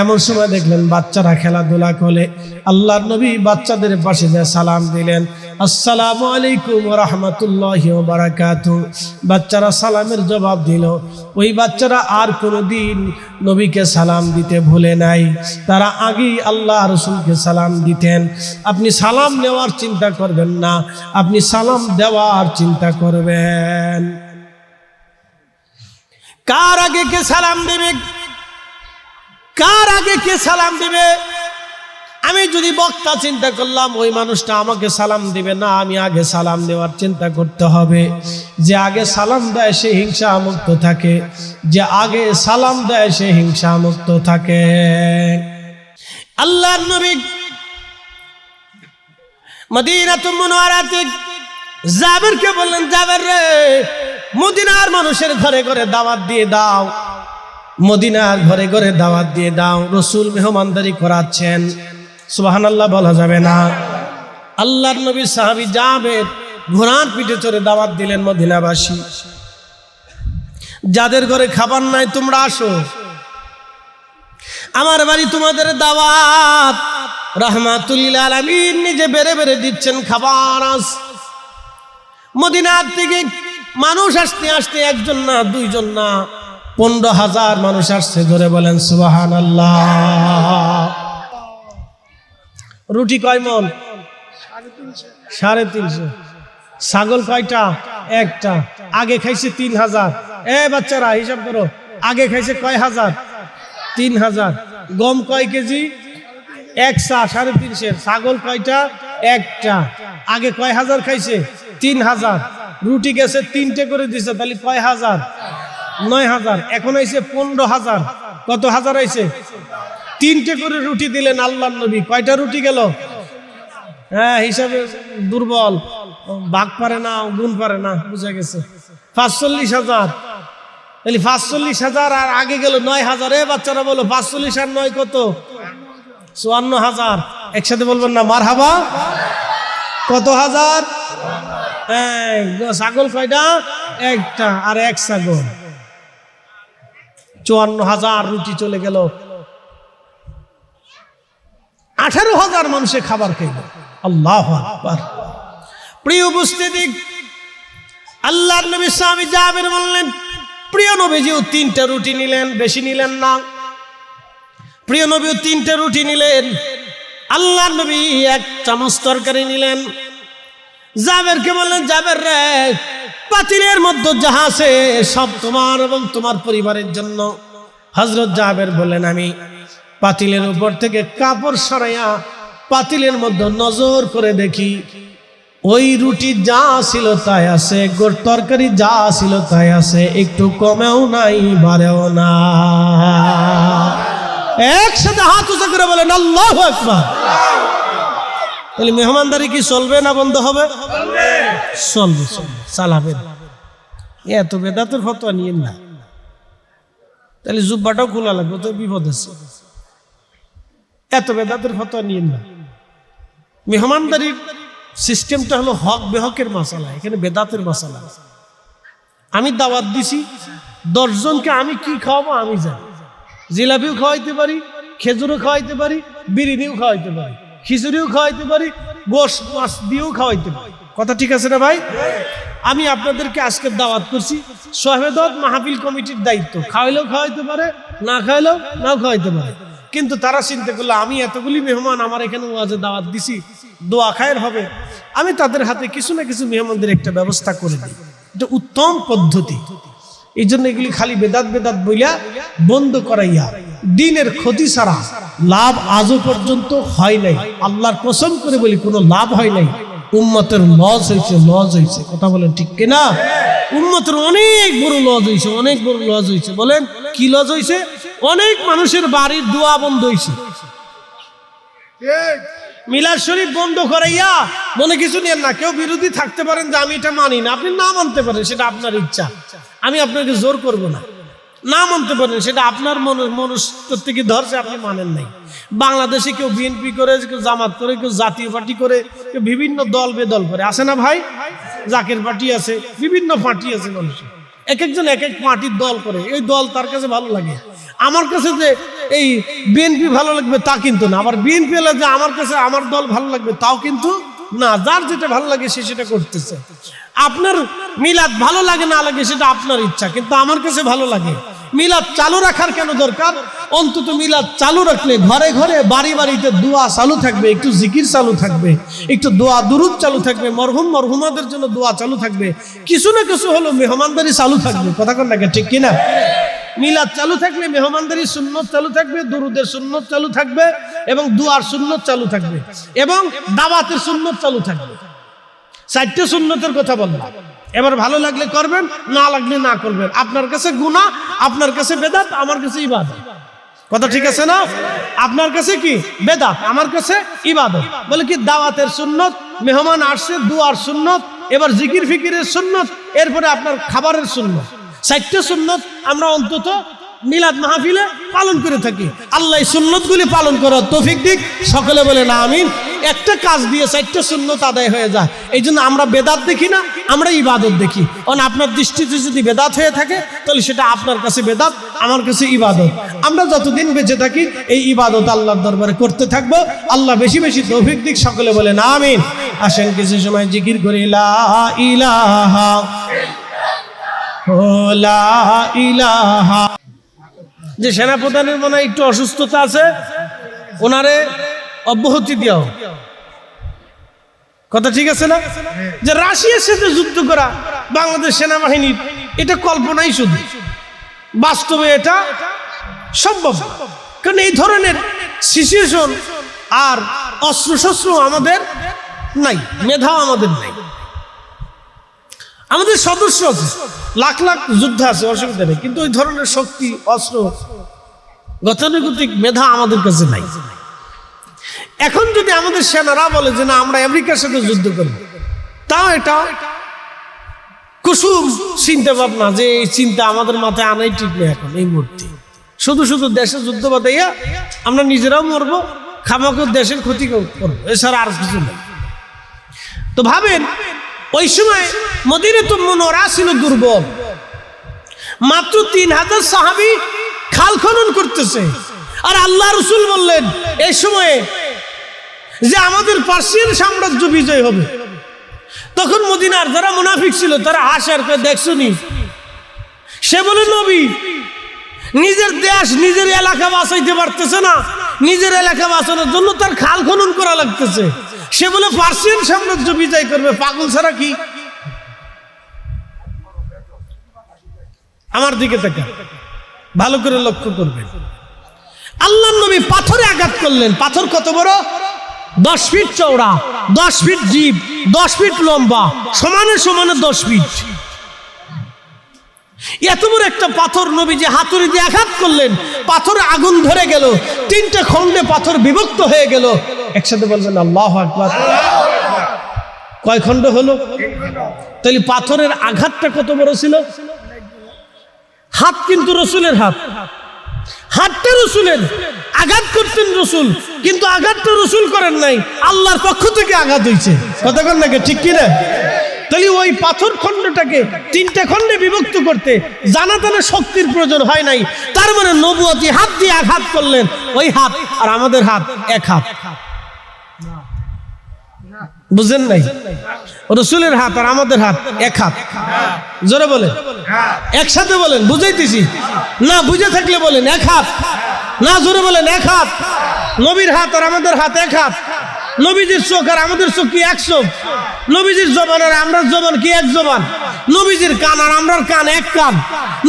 এমন সময় দেখলেন বাচ্চারা খেলাধুলা করে। আল্লাহর নবী বাচ্চাদের পাশে যা সালাম দিলেন, আসসালামু আলাইকুম ওয়া রাহমাতুল্লাহি ওয়া বারাকাতুহু। বাচ্চারা সালামের জবাব দিল। ওই বাচ্চারা আর কোনোদিন নবীকে সালাম দিতে ভুলে নাই, তারা আগেই আল্লাহ রাসূলকে সালাম দিতেন। আপনি সালাম নেওয়ার চিন্তা করবেন না, আপনি সালাম দেওয়ার চিন্তা করবেন। কার আগে কে সালাম দেবে? কার আগে কে সালাম দিবে? আমি যদি বক্তা চিন্তা করলাম ওই মানুষটা আমাকে সালাম দিবে না, আমি আগে সালাম দেওয়ার চিন্তা করতে হবে। যে আগে সালাম দেয় সে হিংসা মুক্ত থাকে, যে আগে সালাম দেয় সে হিংসা মুক্ত থাকে। আল্লাহর নবী মদিনাতুল মুনাওয়ারাতে জাবেরকে বললেন, জাবের রে, মদিনার মানুষের ঘরে ঘরে দাওয়াত দিয়ে দাও, মদিনার ঘরে ঘরে দাওয়াত দিয়ে দাও। রাসূল মেহমানদারি করাচ্ছেন, সুবহানাল্লাহ বলা যাবে না। আল্লাহর নবী সাহাবী জাবের ঘোড়ার পিঠে চড়ে দাওয়াত দিলেন মদিনাবাসী। যাদের ঘরে খাবার নাই তোমরা আসো, আমার বাড়ি তোমাদের দাওয়াত। রাহমাতুল লিল আলামিন নিজে বেড়ে বেড়ে দিচ্ছেন খাবার। আস মদিনার থেকে মানুষ আসতে আসতে একজন না, দুইজন না, 15,000 মানুষ আসছে। ধরে বলেন সুবহানাল্লাহ। রুটি কয় মন? 350। ছাগল কয়টা? একটা। আগে খাইছে 3000। বাচ্চারা হিসাব করো, আগে খাইছে কয় হাজার? 3000। গম কয় কেজি? 1 সা 350। ছাগল কয়টা? একটা। আগে কয় হাজার খাইছে? 3000। রুটি গেছে 3টে করে দিছে, তাহলে কয় হাজার? 9000। এখন আইছে 15,000। কত হাজার আইছে? 3টে করে রুটি দিলেন আল্লাহর নবী। কয়টা রুটি গেল? হ্যাঁ, হিসাবে দুর্বল। ভাগ পারে না, গুণ পারে না, বুঝা গেছে। 45,000, তাহলে 45,000 আর আগে গেল 9,000। বাচ্চারা বলো 45 আর 9 কত? 54,000। একসাথে বলবেন না মারহাবা। কত হাজার? ছাগল কয়টা? একটা, আর এক ছাগল। 54,000 রুটি চলে গেল। 18,000 মানুষে খাবার খেল। আল্লাহু আকবার। প্রিয় উপস্থিতি, আল্লাহর নবী সাহাবী জাবের বললেন, প্রিয় নবীজিও 3টা রুটি নিলেন, বেশি নিলেন না। প্রিয় নবীও 3টা রুটি নিলেন। আল্লাহর নবী 1 চামচ তরকারি নিলেন। জাবেরকে বললেন, জাবের রে, পাতিলের মধ্যে যাহা আছে সব তোমার এবং তোমার পরিবারের জন্য। হযরত জাবের বললেন, আমি পাতিলের উপর থেকে কাপড় সরাইয়া পাতিলের মধ্যে নজর করে দেখি, ওই রুটি যা ছিল তাই আছে, তরকারি যা ছিল তাই আছে, একটু কমেও নাই বাড়েও না। একসাথে হাত উঁচু করে বলেন আল্লাহু আকবার। তাহলে মেহমানদারি কি চলবে না বন্ধ হবে? চলবে, চালাবেন। এত বেদাতের ফতোয়া নিয়েন না, তাহলে জুব্বাটাও খোলা লাগবে, তো বিপদ আছে। এত বেদাতের ফতোয়া নিয়েন না। মেহমানদারির সিস্টেমটা হলো হক বেহকের মাসালা, এখানে বেদাতের মাসালা। আমি দাওয়াত দিছি 10 জনকে, আমি কি খাওয়াবো আমি জানি। জিলাপিও খাওয়াইতে পারি, খেজুরও খাওয়াইতে পারি, বিরিয়ানিও খাওয়াইতে পারি, খিচুড়িও খাওয়াইতে পারি, গোশ মাছ দিয়েও খাওয়াইতে পারি। কথা ঠিক আছে না ভাই? আমি আপনাদেরকে আজকে দাওয়াত করছি, শহীদাত মাহফিল কমিটির দায়িত্ব। খাওয়াইলেও খাওয়াইতে পারে, না খাওয়াইলেও নাও খাওয়াইতে পারে। কিন্তু তারা চিন্তা করলো, আমি এতগুলি মেহমান আমার এখানে ওয়াজে দাওয়াত দিছি, দোয়া খায়ের হবে, আমি তাদের হাতে কিছু না কিছু মেহমানদের একটা ব্যবস্থা করে দিই। এটা উত্তম পদ্ধতি। এই জন্য এগুলি খালি বেদাত বেদাত বইলা বন্ধ করাইয়া দিনের ক্ষতি ছাড়া লাভ আজও পর্যন্ত হয় নাই। আল্লাহর কসম করে বলি, কোনো লাভ হয় নাই। উম্মতের লস হয়েছে, লস হয়েছে। কথা বলেন ঠিক কিনা? উম্মতের অনেক বড় লস হয়েছে, অনেক বড় লস হয়েছে। বলেন কি লস হয়েছে? অনেক মানুষের বাড়ির দোয়া বন্ধ হয়েছে। মিলাদ শরীফ বন্ধ করাইয়া মনে কিছু নেন না। কেউ বিরোধী থাকতে পারেন যে আমি এটা মানি না, আপনি না মানতে পারেন, সেটা আপনার ইচ্ছা। আমি আপনাকে জোর করব না, না মানতে পারেন, সেটা আপনার মনস্থ থেকে ধরছে, আপনি মানেন নাই। বাংলাদেশে কেউ বিএনপি করে, কেউ জামাত করে, কেউ জাতীয় পার্টি করে, কেউ বিভিন্ন দল বেদল করে, আছে না ভাই? জাকের পার্টি আছে, বিভিন্ন পার্টি আছে মানুষের। এক একজন এক এক পার্টির দল করে, এই দল তার কাছে ভালো লাগে। আমার কাছে যে এই বিএনপি ভালো লাগবে তা কিন্তু না, আবার বিএনপি হলে যে আমার কাছে আমার দল ভালো লাগবে তাও কিন্তু না। যার যেটা ভালো লাগে সে সেটা করতেছে। আপনার মিলাদ ভালো লাগে না লাগে সেটা আপনার ইচ্ছা, কিন্তু আমার কাছে ভালো লাগে। মিলাদ চালু রাখার কেন দরকার? অন্তত মিলাদ চালু রাখলে ঘরে ঘরে বাড়ি বাড়িতে দোয়া চালু থাকবে, একটু জিকির চালু থাকবে, একটু দোয়া দুরুদ চালু থাকবে, মরহুম মরহুমাদের জন্য দোয়া চালু থাকবে, কিছু না কিছু হলো মেহমানদারি চালু থাকবে। কথা কোন লাগে ঠিক কিনা? মিলাদ চালু থাকলে মেহমানদারির সুন্নত চালু থাকবে, দুরুদের সুন্নত চালু থাকবে, এবং দুয়ার সুন্নত চালু থাকবে, এবং দাওয়াতের সুন্নত চালু থাকবে। 4টে সুন্নতের কথা বললাম। এবার ভালো লাগলে করবেন, না লাগলে না করবেন। আপনার কাছে গুনাহ, আপনার কাছে বেদাত, আমার কাছে ইবাদত। কথা ঠিক আছে না? আপনার কাছে কি বেদাত, আমার কাছে ইবাদত। বলে কি দাওয়াতের সুন্নত, মেহমান আসছে দুয়ার সুন্নত, এবার জিকির ফিকিরের সুন্নত, এরপরে আপনার খাবারের সুন্নত। 4টে সুন্নত আমরা অন্তত মিলাদ মাহফিলে পালন করে থাকি। আল্লাহ সুন্নতগুলি পালন করার তৌফিক দিক। সকলে বলেন আমিন। একটা কাজ দিয়ে 4টে সুন্নত আদায় হয়ে যায়। এই জন্য আমরা বেদাত দেখি না, আমরা ইবাদত দেখি। কারণ আপনার দৃষ্টিতে যদি বেদাত হয়ে থাকে তাহলে সেটা আপনার কাছে বেদাত, আমার কাছে ইবাদত। আমরা যতদিন বেঁচে থাকি এই ইবাদত আল্লাহর দরবারে করতে থাকবো। আল্লাহ বেশি বেশি তৌফিক দিক। সকলে বলেন আমিন। আসেন কিছু সময় জিকির করি লা ইলাহা লা ইলাহা। যে সেনাপ্রধানের মনে একটু অসুস্থতা আছে, ওনারে অব্যাহতি দিও। কথা ঠিক আছে না? যে রাশিয়ার সাথে যুদ্ধ করা বাংলাদেশ সেনাবাহিনীর, এটা কল্পনাই শুধু, বাস্তবে এটা সম্ভব। কারণ এই ধরনের সিচুয়েশন আর অস্ত্রশস্ত্র আমাদের নাই, মেধাও আমাদের নাই। আমাদের সদস্য আছে, লাখ লাখ যোদ্ধা আছে, অসুবিধা নেই, কিন্তু ওই ধরনের শক্তি, অস্ত্র, গতানুগতিক মেধা আমাদের কাছে নাই। এখন যদি আমাদের সেনারা বলে যে না আমরা আমেরিকার সাথে যুদ্ধ করব, তাও এটা কুসুম চিন্তা ভাবনা, যে এই চিন্তা আমাদের মাথায় আনাই ঠিক নেই এখন এই মুহূর্তে। শুধু শুধু দেশে যুদ্ধ বাঁধাইয়া আমরা নিজেরাও মরবো, খামাকে দেশের ক্ষতি করবো, এছাড়া আর কিছু নেই। তো ভাবেন ওই সময় মদিনাতুল মুনাওয়ারা ছিল দুর্বল, মাত্র 3000 সাহাবী খাল খনন করতেছে। আর আল্লাহ রাসূল বললেন এই সময়ে যে আমাদের পার্সিয়ান সাম্রাজ্য বিজয় হবে। তখন মদিনার যারা মুনাফিক ছিল তারা হাসার করে দেখছনি, সে বলে নবী নিজের দেশ নিজের এলাকা বাঁচাইতে পারতেছে না, নিজের এলাকা বাঁচানোর জন্য তার খাল খনন করা লাগতেছে। সে বলে পার্সিয়ান সাম্রাজ্য বিজয় করবে, পাগল ছাড়া কি? আমার দিকে তাকান, ভালো করে লক্ষ্য করবেন। আল্লাহর নবী পাথরে আঘাত করলেন। পাথর কত বড়? 10 ফিট চওড়া, 10 ফিট ডিপ, 10 ফিট লম্বা, সমানে সমানে 10 ফিট। এত বড় একটা পাথর নবীজি হাতুড়ি দিয়ে আঘাত করলেন, পাথরে আগুন ধরে গেল, 3টে খণ্ডে পাথর বিভক্ত হয়ে গেল। একসাথে বলবেন আল্লাহু আকবার। কয় খণ্ড হলো? তাহলে পাথরের আঘাতটা কত বড় ছিল? হাত কিন্তু রসুলের হাত, হাতটা রসুলের, আঘাত করতেন রসুল, কিন্তু আঘাতটা রসুল করেন নাই, আল্লাহর পক্ষ থেকে আঘাত হয়েছে। কতক্ষণ নাকি ঠিক কিনা? তাহলে ওই পাথর খণ্ডটাকে 3টে খণ্ডে বিভক্ত করতে জানাতানা শক্তির প্রয়োজন হয় নাই। তার মানে নবুয়তি হাত দিয়ে আঘাত করলেন, ওই হাত আর আমাদের হাত এক হাত, বুঝেন নাই? রসুলের হাত আর আমাদের হাত এক হাত। জোরে বলেন, একসাথে বলেন, বুঝাইতেছি না, বুঝে থাকলে বলেন এক হাত, না জোরে বলেন এক হাত। নবীর হাত আর আমাদের হাত এক হাত। নবীজির চোখ আর আমাদের চোখ কি এক চোখ? নবীজির জবান আর আমরার জবান কি এক জবান? নবীজির কান আর আমরার কান এক কান।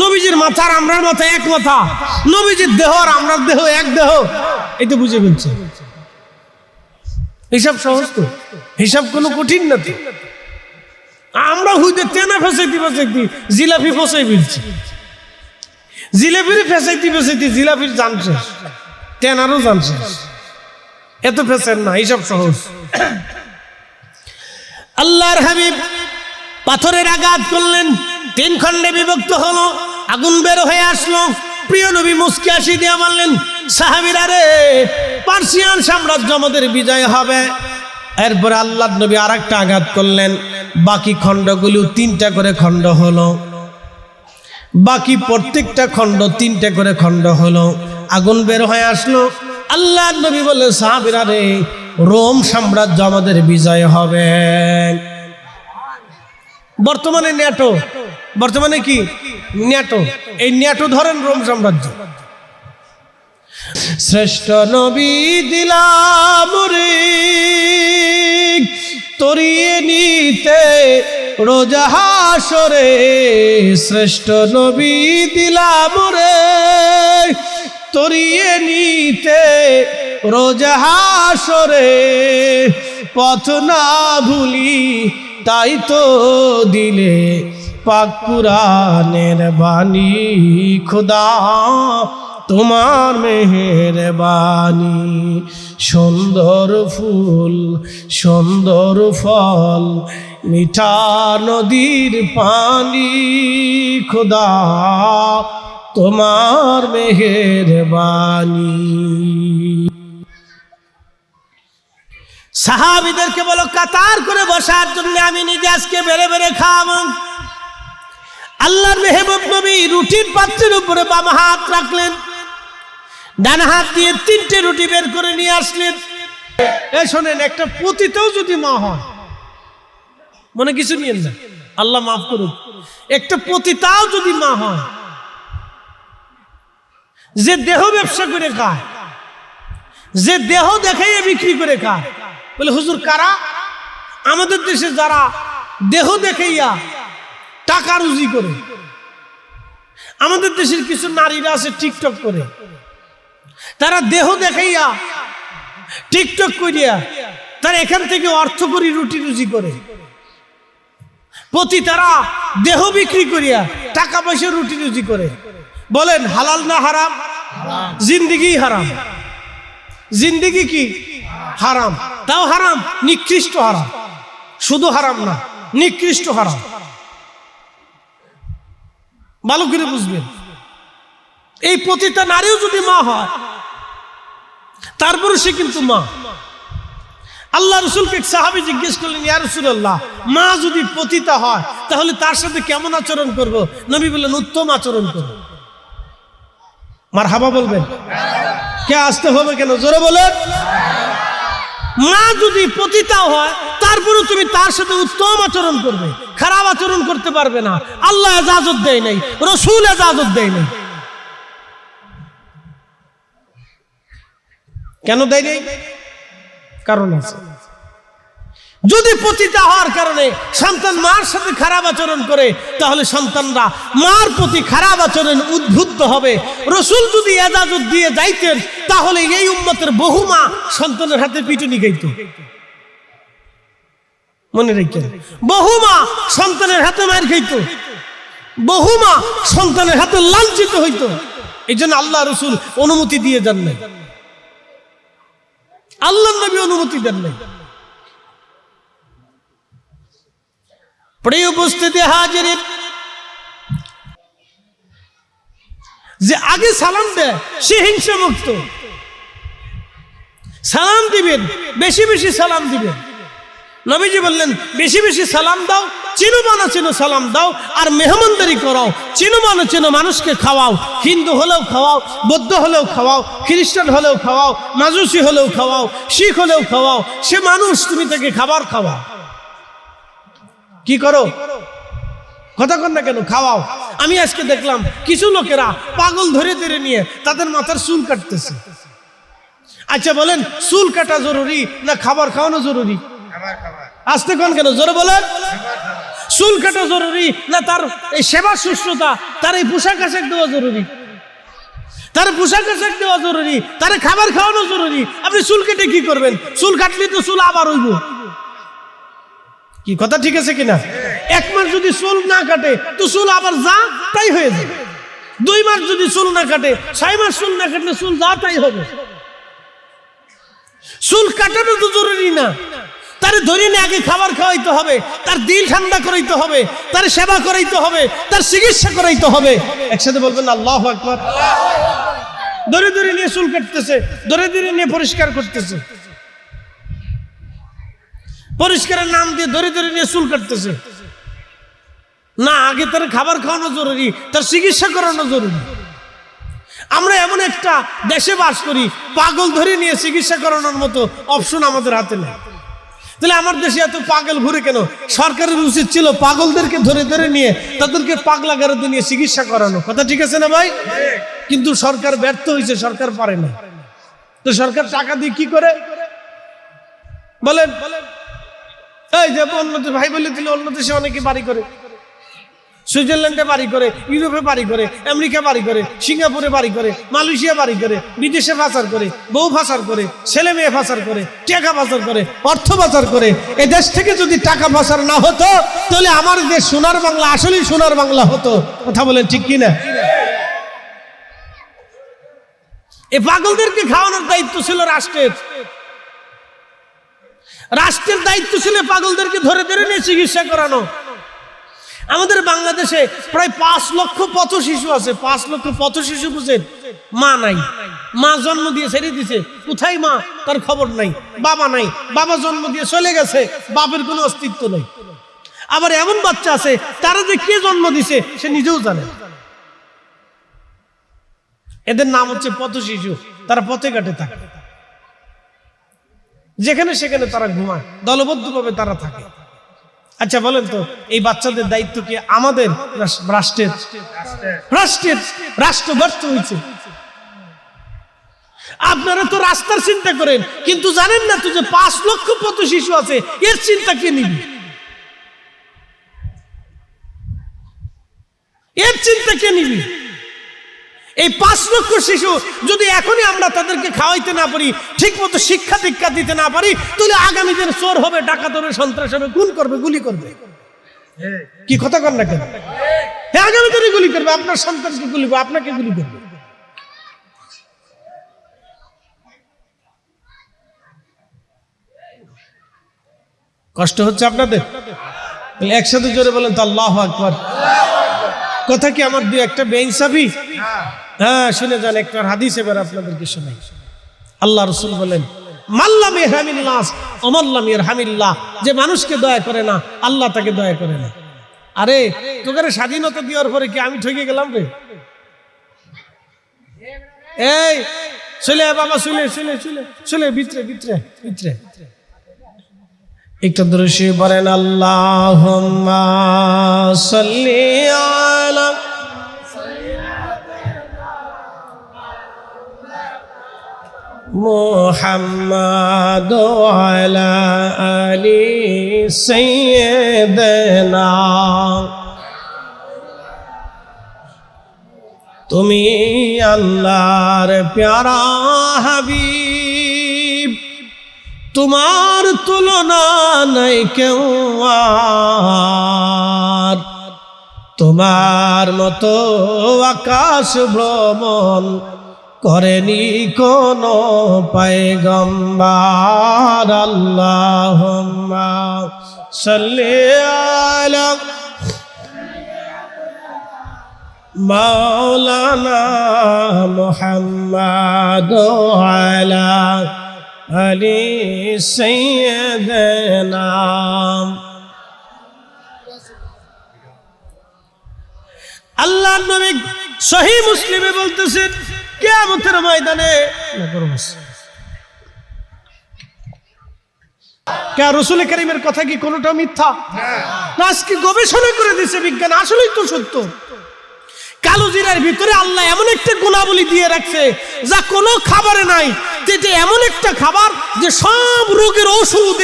নবীজির মাথা আর আমরার মাথা এক মাথা। নবীজির দেহ আর আমরার দেহ এক দেহ। এই তো বুঝে ফেলছে। হিসাব সহজ তো, হিসাব কোনো কঠিন না তো। আমরা হুইতে তেনা ফেসাইতে ফেসাইতে জিলাপি ফসাই ফেলছি, জিলাপির ফেসাইতে ফেসাইতে জিলাপির জান শেষ, তেনারও জান শেষ। এত ফেসেন না, হিসাব সহজ। আল্লাহর হাবিব পাথরের আঘাত করলেন, 3 খণ্ডে বিভক্ত হলো, আগুন বের হয়ে আসলো। প্রিয় নবী মুস্কি হাসি দিয়ে বললেন, সাহাবীরা রে, পার্সিয়ান সাম্রাজ্য আমাদের বিজয় হবে। এরপরে আল্লাহর নবী আরেকটা আঘাত করলেন, বাকি খণ্ডগুলো 3টা করে খণ্ড হলো, বাকি প্রত্যেকটা খণ্ড 3টা করে খণ্ড হলো, আগুন বের হয়ে আসলো। আল্লাহর নবী বললেন, সাহাবীরা রে, রোম সাম্রাজ্য আমাদের বিজয় হবে। বর্তমানে ন্যাটো, বর্তমানে কি ন্যাটো, এই ন্যাটো ধরেন রোম সাম্রাজ্য। শ্রেষ্ঠ নবী দিলাম রে তরিয়ে নিতে রোজা হাসরে, শ্রেষ্ঠ নবী দিলাম রে তরিয়ে নিতে রোজা হাসরে, পথ না ভুলি তাই তো দিলে পাক কুরআনের বাণী, খোদা তোমার মেহেরবানি। সুন্দর ফুল সুন্দর ফল মিঠা নদীর পানি, খোদা তোমার মেহেরবানি। সাহাবীদেরকে বলো কাতার করে বসার জন্য, আমি নিজে আজকে বেড়ে বেড়ে খাওয়াবো। আল্লাহর মেহবুব নবী রুটির পাত্রের উপরে বাম হাত রাখলেন, ডান হাত দিয়ে 3টে রুটি বের করে নিয়ে আসলেন। এই শোনেন, একটা পতিতাও যদি মা হয়, মনে কিছু নিয়েন না, আল্লাহ মাফ করুন, একটা পতিতাও যদি মা হয়, যে দেহ ব্যবসা করে খায়, যে দেহ দেখাইয়ে বিক্রি করে খায়, বলে হুজুর কারা? আমাদের দেশে যারা দেহ দেখাইয়া টাকা রুজি করে। আমাদের দেশের কিছু নারীরা আছে টিকটক করে, তারা দেহ দেখাইয়া টিকটক করিয়া তারা এখান থেকে অর্থ করি রুটি রুজি করে। প্রতি তারা দেহ বিক্রি করিয়া টাকা পয়সা রুটি রুজি করে। বলেন হালাল না হারাম? জিন্দিগি হারাম, জিন্দিগি কি হারাম, তাও হারাম, নিকৃষ্ট হারাম, শুধু হারাম না, নিকৃষ্ট হারাম। ভালো করে বুঝবেন, এই পতিতা নারীও যদি মা হয় তারপরে সে কিন্তু মা। আল্লাহ রাসূলকে এক সাহাবী জিজ্ঞেস করলেন, ইয়া রাসূলুল্লাহ, মা যদি পতিতা হয় তাহলে তার সাথে কেমন আচরণ করব? নবী বললেন, উত্তম আচরণ করব। মারহাবা বলবেন? কে আসতে হবে কেন? জোরে বলেন। মা যদি পতিতা হয় তারপরে তুমি তার সাথে উত্তম আচরণ করবে, খারাপ আচরণ করতে পারবে না। আল্লাহ ইজাজত দেয় নাই, রাসূল ইজাজত দেয় নাই। কেন দেয় নাই? কারণ আছে। যদি পতিতা হওয়ার কারণে সন্তান মার সাথে খারাপ আচরণ করে তাহলে সন্তানরা মার প্রতি খারাপ আচরণ উদ্বুদ্ধ হবে। রাসূল যদি ইজাজত দিয়ে যাইতেন তাহলে এই উম্মতের বহু মা সন্তানের হাতে পিটুনি খাইত। মনে রাখেন, বহু মা সন্তানের হাতে মার খাইত, বহু মা সন্তানের হাতে লাঞ্ছিত হইত। এই জন্য আল্লাহ রাসূল অনুমতি দিয়ে যান নাই, আল্লাহর নবী অনুমতি দেন নাই। প্রিয় উপস্থিতি হাজিরিন, যে আগে সালাম দেয় সে হিংসা মুক্ত। সালাম দিবেন, বেশি বেশি সালাম দিবেন। নবীজি বললেন, বেশি বেশি সালাম দাও, চিনো মানো চিনো সালাম দাও, আর মেহমানদারি করাও। চিনো মানো চিনো মানুষকে খাওয়াও, হিন্দু হলেও খাওয়াও, বৌদ্ধ হলেও খাওয়াও, খ্রিস্টান হলেও খাওয়াও, মাজুসি হলেও খাওয়াও, শিখ হলেও খাওয়াও। সে মানুষ, তুমি তাকে খাবার খাওয়াও। কি করো? কথা কন না কেন? খাওয়াও। আমি আজকে দেখলাম কিছু লোকেরা পাগল ধরে ধরে নিয়ে তাদের মাথার চুল কাটতেছে। আচ্ছা বলেন, চুল কাটা জরুরি না খাবার খাওয়ানো জরুরি? আসতে কোন কেন? জোরে বলেন। চুল কাটা জরুরি না তার এই সেবা শুশ্রূষা, তার এই পোশাক আশাক দেওয়া জরুরি? তার পোশাক আশাক দেওয়া জরুরি, তার খাবার খাওয়ানো জরুরি। আপনি চুল কেটে কি করবেন? চুল কাটলে তো চুল আবার হইব। কি কথা ঠিক আছে কিনা? এক মাস যদি চুল না কাটে তো চুল আবার যা তাই হয়ে যাবে। 2 মাস যদি চুল না কাটে, 6 মাস চুল না কাটলে চুল যা তাই হবে। চুল কাটানো তো জরুরি না, তার ধরে নিয়ে আগে খাবার খাওয়াইতে হবে, তার দিল ঠান্ডা করাইতে হবে, তার সেবা করাইতে হবে, তার চিকিৎসা করাইতে হবে। একসাথে বলবেন আল্লাহু আকবার। ধরে ধরে নিয়ে চুল কাটতেছে, ধরে ধরে নিয়ে পরিষ্কার করতেছে, পরিষ্কারের নাম দিয়ে ধরে ধরে নিয়ে চুল কাটতেছে না। আগে তার খাবার খাওয়ানো জরুরি, তার চিকিৎসা করানো জরুরি। আমরা এমন একটা দেশে বাস করি, পাগল ধরে নিয়ে চিকিৎসা করানোর মতো অপশন আমাদের হাতে নেই। তাহলে আমার দেশে এত পাগল ঘুরে কেন? সরকারের উচিত ছিল পাগলদেরকে ধরে ধরে নিয়ে তাদেরকে পাগলা গারদে নিয়ে চিকিৎসা করানো। কথা ঠিক আছে না ভাই? কিন্তু সরকার ব্যর্থ হয়েছে, সরকার পারে না। তো সরকার টাকা দিয়ে কি করে বলেন? এই যে অন্য ভাই বলে দিল, অন্য দেশে অনেকে বাড়ি করে, সুইজারল্যান্ডে বাড়ি করে, ইউরোপে বাড়ি করে, আমেরিকা বাড়ি করে, সিঙ্গাপুরে বাড়ি করে, মালয়েশিয়া বাড়ি করে, বিদেশে পাচার করে, বউ পাচার করে, ছেলে মেয়ে পাচার করে, টাকা পাচার করে, অর্থ পাচার করে। এই দেশ থেকে যদি টাকা পাচার না হতো তাহলে আমার দেশ সোনার বাংলা আসলেই সোনার বাংলা হতো। কথা বলেন ঠিক কিনা? এই পাগলদেরকে খাওয়ানোর দায়িত্ব ছিল রাষ্ট্রের। রাষ্ট্রের দায়িত্ব ছিল পাগলদেরকে ধরে ধরে নিয়ে চিকিৎসা করানো। আমাদের বাংলাদেশে প্রায় 5 লক্ষ পথ শিশু আছে। 5 লক্ষ পথ শিশু বুঝেন? মা নাই, মা জন্ম দিয়ে ছেড়ে দিছে, কোথায় মা তার খবর নাই, বাবা নাই, বাবা জন্ম দিয়ে চলে গেছে, বাপের কোনো অস্তিত্ব নেই। আবার এমন বাচ্চা আছে তারা যে কে জন্ম দিছে সে নিজেও জানে। এদের নাম হচ্ছে পথ শিশু। তারা পথে ঘাটে থাকে, যেখানে সেখানে তারা ঘুমায়, দলবদ্ধভাবে তারা থাকে। আচ্ছা বলেন তো, এই বাচ্চাদের দায়িত্ব কি আমাদের রাষ্ট্রের? রাষ্ট্র ব্যর্থ হয়েছে। আপনারা তো রাস্তার চিন্তা করেন, কিন্তু জানেন না তো যে 5 লক্ষ পথ শিশু আছে, এর চিন্তা কে নিবি? এর চিন্তা কে নিবি? এই 5 লক্ষ শিশু যদি এখনই আমরা তাদেরকে খাওয়াইতে না পারি, ঠিক মতো শিক্ষা দীক্ষা দিতে না পারি, তাহলে আগামী দিন চোর হবে, ডাকাত হবে, সন্ত্রাস হবে, খুন করবে, গুলি করবে। কি কথা কর না কেন? হ্যাঁ, আগামী দিনে গুলি করবে, আপনার সন্তানকে গুলি করবে, আপনাকে গুলি করবে। কষ্ট হচ্ছে আপনাদের? একসাথে জোরে বলেন তো আল্লাহু আকবার। কথা কি আমার দুই একটা বেইনসাফি? হ্যাঁ, শুনে যান একটা হাদিস এবার আপনাদেরকে শোনাই। আল্লাহ রাসূল বলেন, মাল্লাম ইয়ারহামিন নাস ওমাল্লাম ইয়ারহামিল্লাহ, যে মানুষকে দয়া করে না আল্লাহ তাকে দয়া করে না। আরে তোকে স্বাধীনতা দেওয়ার পরে কি আমি ঠকে গেলাম রে? এই চলে বাবা, চলে চলে চলে চলে ভিতরে ভিতরে ভিতরে একটু দৃশ্যে বলেন আল্লাহুম্মা সাল্লি আলা মুহাম্মাদ ওয়া আলা আলি সাইয়্যিদিনা। তুমি আল্লাহর প্যারা হাবিব, তোমার তুলনা নাই কেউ আর, তোমার মতো আকাশ ভ্রমণ করেনি কোনো পয়গম্বর। আল্লাহুম্মা সাল্লি আলা মাওলানা মুহাম্মাদ ওয়া আলা আলি সাইয়্যিদিনা। আল্লাহর নবী সহিহ মুসলিমে বলতেছেন, কিয়ামতের ময়দানে কে রাসূল কারীমের কথা কি কোনটা মিথ্যা? না, আজকে গবেষণা করে দিয়েছে বিজ্ঞান, আসলেই তো সত্য। কালো জিরার ভিতরে আল্লাহ এমন একটা গুণাবলী দিয়ে রাখছে যা কোনো খাবারে নাই। যেটা এমন একটা খাবার যে সব রোগের ওষুধ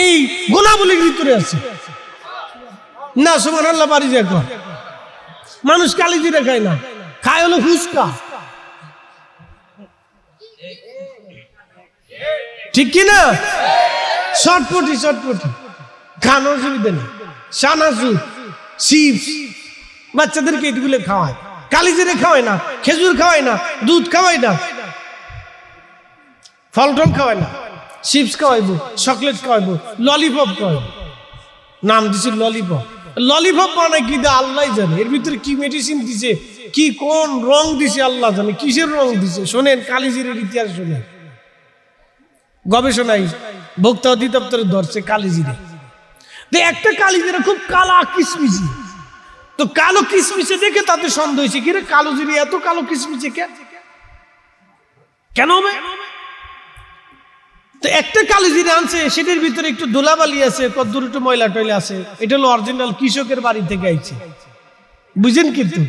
এই গুণাবলীর ভিতরে আছে। না সুবহানাল্লাহ, বাড়ি যায় কর। মানুষ কালো জিরা খায় না, খায় হলো ফুচকা, ঠিক কিনা? চটপটি চটপটি খানোর অসুবিধা নেই, চানাচুর, চিপস, বাচ্চাদেরকে এগুলো খাওয়ায়। কালি জিরে খাওয়ায় না, খেজুর খাওয়ায় না, দুধ খাওয়ায় না, ফল টল খাওয়ায় না, চিপস খাওয়াইবো, চকলেট খাওয়াইবো, ললিপপ খাওয়াইবো। নাম দিছে ললিপপ। ললিপপ বানায় কি দা আল্লাহ জানে, এর ভিতরে কি মেডিসিন দিছে, কি কোন রং দিছে আল্লাহ জানে, কিসের রং দিছে। শোনেন কালি জিরের ইতিহাস শোনেন, গবেষণায় ভোক্তা অধিদপ্তরে ধরছে কালি জিরে। একটা কালি জিরা খুব কালা কিসমিসি, তো কালো কিসমিসে দেখে তাতে সন্দেহ হয়েছে, কিরে কালো জিরে এত কালো কিসমিসে কেন হবে? তো একটা কালো জিরে আনছে, সেটার ভিতরে একটু ধুলাবালি আছে, কদ্দুর একটু ময়লা টয়লা আছে। এটা হলো অরিজিনাল কৃষকের বাড়ি থেকে আইছে, বুঝেন? কিন্তু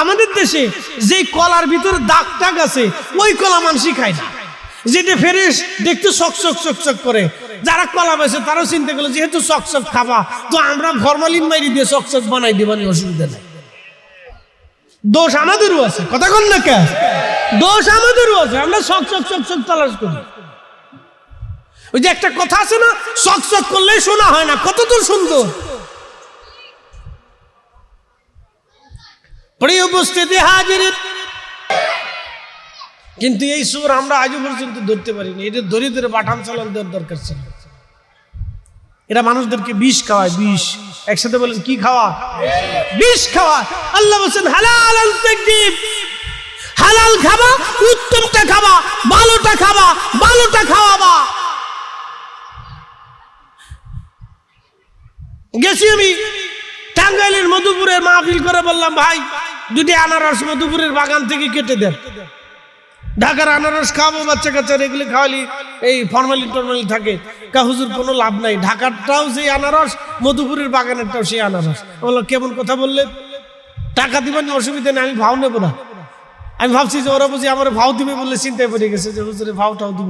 আমাদের দেশে যে কলার ভিতরে দাগ টাগ আছে ওই কলা মানুষই খায় না, যেটা ফ্রেশ দেখতে চকচক চকচক করে। যারা কলা বেছে তারাও চিন্তা করলো যেহেতু চকচক খাবা, তো আমরা ফরমালিন মাইরি দিয়ে চকচক বানাই দিবানি, অসুবিধা নেই। দোষ আমাদেরও আছে, কথা কন না কে? দোষ আমাদেরও আছে, আমরা চকচক চকচক তালাশ করি। ওই যে একটা কথা আছে না, চকচক করলেই শোনা হয় না, কত তো সুন্দর। প্রিয় উপস্থিতি হাজিরিন, কিন্তু এই সুর আমরা আজও পর্যন্ত ধরতে পারিনি। এটা ধরে ধরে বাটাম চালান দেওয়ার দরকার ছিল। এরা মানুষদেরকে বিষ খাওয়ায়, বিষ। একসাথে বলেন কি খাওয়া? বিষ খাওয়া। আল্লাহ বলছেন হালাল তাকদিব, হালাল খাবা, উত্তমটা খাবা, ভালোটা খাবা, ভালোটা খাওয়াবা। গেছি আমি টাঙ্গাইলের মধুপুরের মাহফিল করে, বললাম ভাই দুটি আনারস মধুপুরের বাগান থেকে কেটে দেন। ঢাকার আনারস খাওয়াবো বাচ্চা কাচ্চা, এগুলি খাওয়ালি এই ফরমালিন টরমালিন থাকে। হুজুর কোনো লাভ নাই, ঢাকারটাও সেই আনারস, মধুপুরের বাগানেরটাও সেই আনারস। বললো কেমন কথা বললে, টাকা দিবেন অসুবিধা নেই, আমি ভাও নেবো না। আমি ভাবছি যে ওরা বুঝি আমার ভাও দিবে বললে চিন্তায় পড়ে গেছে যে হুজুরের ভাওটাও দিব।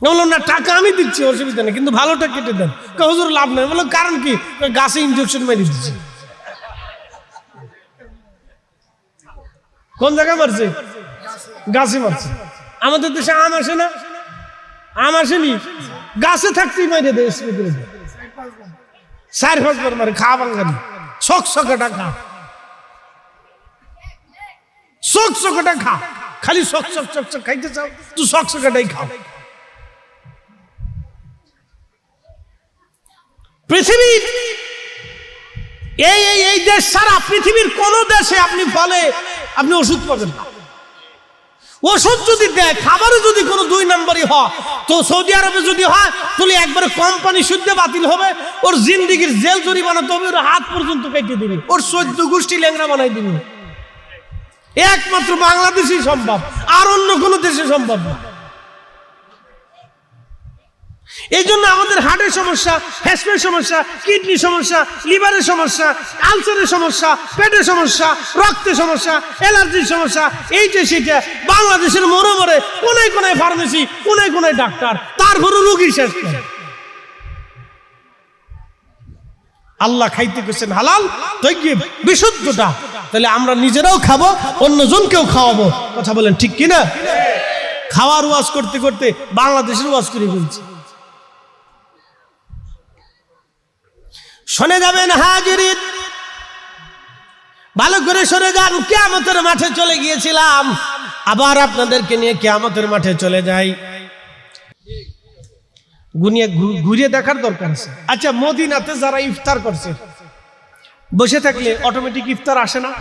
বললাম না, টাকা আমি দিচ্ছি, অসুবিধা নেই, কিন্তু ভালোটা কেটে দেন। হুজুর লাভ নাই। বললাম কারণ কি? গাছে ইনজেকশন মেরে দিচ্ছে। কোন জায়গায় মারছে? গাছে মারছে। আমাদের দেশে আম আসে না, আম আসেনি, গাছে থাকতেই মাইরে দেয়, স্প্রে করে দেয়। 4-5 বার মারে। খা বাঙ্গালি, চকচকাটা খা, চকচকাটা খা। খালি চকচক চকচক খাইতে চাও, তুই চকচকাটাই খাও। পৃথিবীর এই দেশ ছাড়া পৃথিবীর কোন দেশে আপনি ফলে আপনি ওষুধ পাবেন না। ওষুধ যদি দেয়, খাবারও যদি কোনো 2 নম্বরই হয়, তো সৌদি আরবে যদি হয় তাহলে একবারে কোম্পানি শুদ্ধে বাতিল হবে, ওর জিন্দিগির জেল জরিমানা তবে ওর হাত পর্যন্ত কেটে দিবে, ওর 14 গোষ্ঠী ল্যাংড়া বানাই দিবে। একমাত্র বাংলাদেশেই সম্ভব, আর অন্য কোনো দেশে সম্ভব না। এই জন্য আমাদের হার্টের সমস্যা, ফ্যাসের সমস্যা, কিডনি সমস্যা, লিভারের সমস্যা, আলসারের সমস্যা, পেটের সমস্যা, রক্তের সমস্যা, অ্যালার্জির সমস্যা, এইটা সেটা। বাংলাদেশের মোড়ে মোড়ে কোনায় কোনায় ফার্মেসি, কোনায় কোনায় ডাক্তার, তারপরে রোগী শেষ করে। আল্লাহ খাইতে গেছেন হালাল তৈয়ব বিশুদ্ধটা, তাহলে আমরা নিজেরাও খাবো, অন্যজনকেও খাওয়াবো। কথা বলেন ঠিক কিনা? খাওয়ার ওয়াজ করতে করতে বাংলাদেশের ওয়াজ করে ফেলছি। শুনে যাবেন হাজিরিন, ভালো করে শুনে যান। কিয়ামতের মাঠে চলে গিয়েছিলাম, আবার আপনাদেরকে নিয়ে কিয়ামতের মাঠে চলে যাই। ঘুরিয়ে দেখার দরকার আছে। আচ্ছা, মদিনাতে যারা ইফতার করছে বসে থাকলে অটোমেটিক ইফতার আসে না?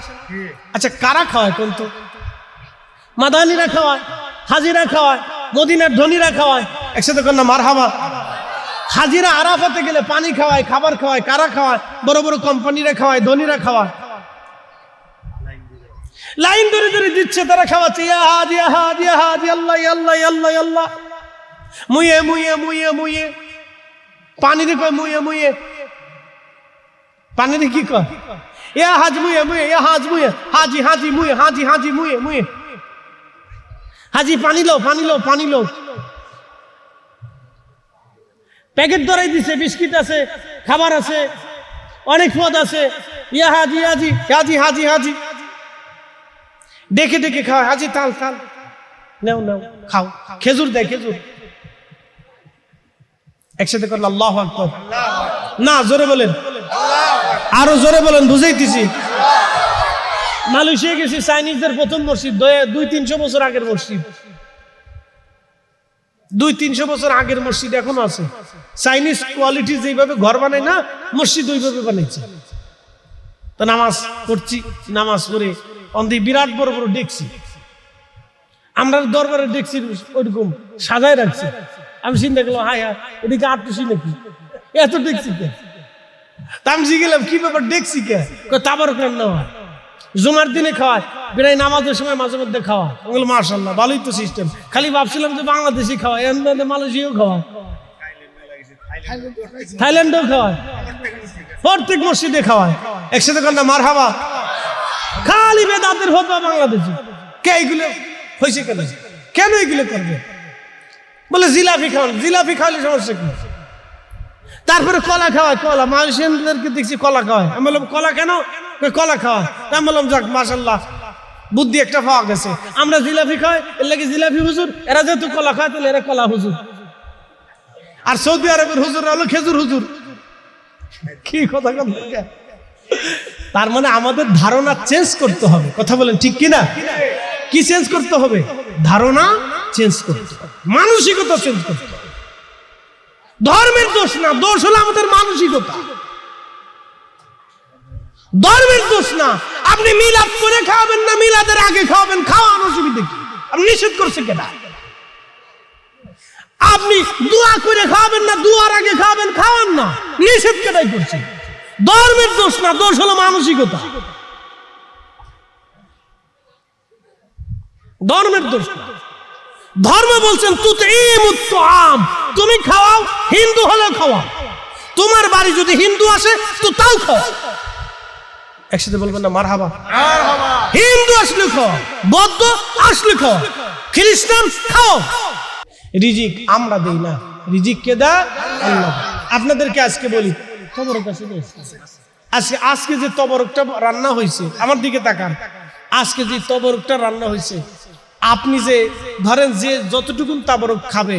আচ্ছা, কারা খাওয়ায় কোন? তো মাদানীরা খাওয়ায়, হাজিরা খাওয়ায়, মদিনার ধনীরা খাওয়ায়। একসাথে কর না মারহাবা। হাজিরা আরাফাতে গেলে পানি খাওয়ায়, খাবার খাওয়ায়। কারা খাওয়ায়? বড় বড় কোম্পানিরা খাওয়ায়, ধনীরা খাওয়ায়। লাইন ধরে ধরে দিচ্ছে, তারা খাওয়াচ্ছে। ইয়া হাজি, ইয়া হাজি, ইয়া হাজি, আল্লাহ আল্লাহ আল্লাহ আল্লাহ। মুয়ে মুয়ে মুয়ে মুয়ে পানি রে কয়, মুয়ে মুয়ে পানি রে কি কয়? ইয়া হাজ মুয়ে মুয়ে, ইয়া হাজ মুয়ে, হাজি হাজি মুয়ে, হাজি হাজি মুয়ে মুয়ে, হাজি পানি লো, পানি লো, পানি লো। প্যাকেট ধরাই দিছে, বিস্কিট আছে, খাবার আছে, অনেক পদ আছে। ইয়া হাজি হাজি হাজি হাজি হাজি ডেকে ডেকে খাওয়া। হাজি তাল তাল, নাও নাও খাও। খেজুর দেয়, খেজুর। একসাথে করলে আল্লাহু আকবার। না, জোরে বলেন, আরো জোরে বলেন, বুঝাইতেছি। মালয়েশিয়া গেছি, চাইনিজদের প্রথম মসজিদ, 200-300 বছর আগের মসজিদ। 200-300 বছর আগের মসজিদ এখনো আছে। চাইনিজ কোয়ালিটি যেভাবে ঘর বানায় না, মসজিদ ওইভাবে বানাইছে। তো নামাজ পড়ছি, নামাজ পড়ে অন্ধি বিরাট বড় বড় ডেকছি, আমরা দরবারে ডেকছি ওইরকম সাজায় রাখছি। আমি চিন্তা করলাম, হায় হায়, এদিকে আটটুসি নাকি, এত ডেকছি কে? আমি গেলাম, কি ব্যাপার ডেকছি কে? তাবারক রান্না হয়, জুমার দিনে খাওয়ায়, বিরাই নামাজের সময় মাঝে মধ্যে খাওয়া। বললাম মাশাআল্লাহ, ভালোই তো সিস্টেম। খালি ভাবছিলাম যে বাংলাদেশি খাওয়ায়, মালয়েশিয়াও খাওয়ায়, থাইল্যান্ডেও খাওয়ায়, প্রত্যেক মসজিদে খাওয়ায়। একসাথে কন্যা মারহাবা। খালি বেদাতের ফতোয়া বাংলাদেশি। কে এইগুলো হয়েছে কেন? কেন এইগুলো করবে? বলে জিলাপি খাওয়ান, জিলাপি খাওয়ালে সমস্যা কি? তারপরে কলা খাওয়ায়, কলা। মালয়েশিয়ানদেরকে দেখছি কলা খাওয়ায়। আমি বললাম কলা কেন? কলা খাওয়ায়। আমি বললাম যাক, মাশাআল্লাহ, বুদ্ধি একটা পাওয়া গেছে। আমরা জিলাপি খাই, এর লাগে জিলাপি হুজুর, এরা যেহেতু কলা খায় তাহলে এরা কলা হুজুর। আর সৌদি আরবের হুজুর হলো খেজুর হুজুর। কি কথা বলতে? তার মানে আমাদের ধারণা চেঞ্জ করতে হবে। কথা বলেন ঠিক কিনা? কি চেঞ্জ করতে হবে? ধারণা চেঞ্জ করতে হবে, মানসিকতা চেঞ্জ করতে হবে। ধর্মের দোষ না, দোষ হলো আমাদের মানসিকতা। ধর্মের দোষ না। আপনি মিলাদ করে খাওয়াবেন না, মিলাদের আগে খাওয়াবেন, খাওয়ান, অসুবিধা কি? আপনি নিষেধ করছে কেনা? আপনি দোয়া করে খাওয়াবেন না, দোয়ার আগে খাওয়াবেন, খাওয়ান না, নিষেধ কেটাই করছে। ধর্মের দোষ না, দোষ হলো মানসিকতা। ধর্মের দোষ না। ধর্ম বলছেন তুমি খাওয়াও, হিন্দু হলে খাওয়াও। তোমার বাড়ি যদি হিন্দু আসে তো তাও খাও। একসাথে বলবেন না মারহাবা। হিন্দু আসলে খাও, বৌদ্ধ আসলে খাও, খ্রিস্টান খাও। রিজিক আমরা দেই না, রিজিক কে দেয়? আল্লাহ। আপনাদেরকে আজকে বলি, তবরক আছে। আজকে যে তবরকটা রান্না হয়েছে, আমার দিকে তাকান, আজকে যে তবরকটা রান্না হয়েছে, আপনি যে ধরেন যে যতটুকু তবরক খাবে,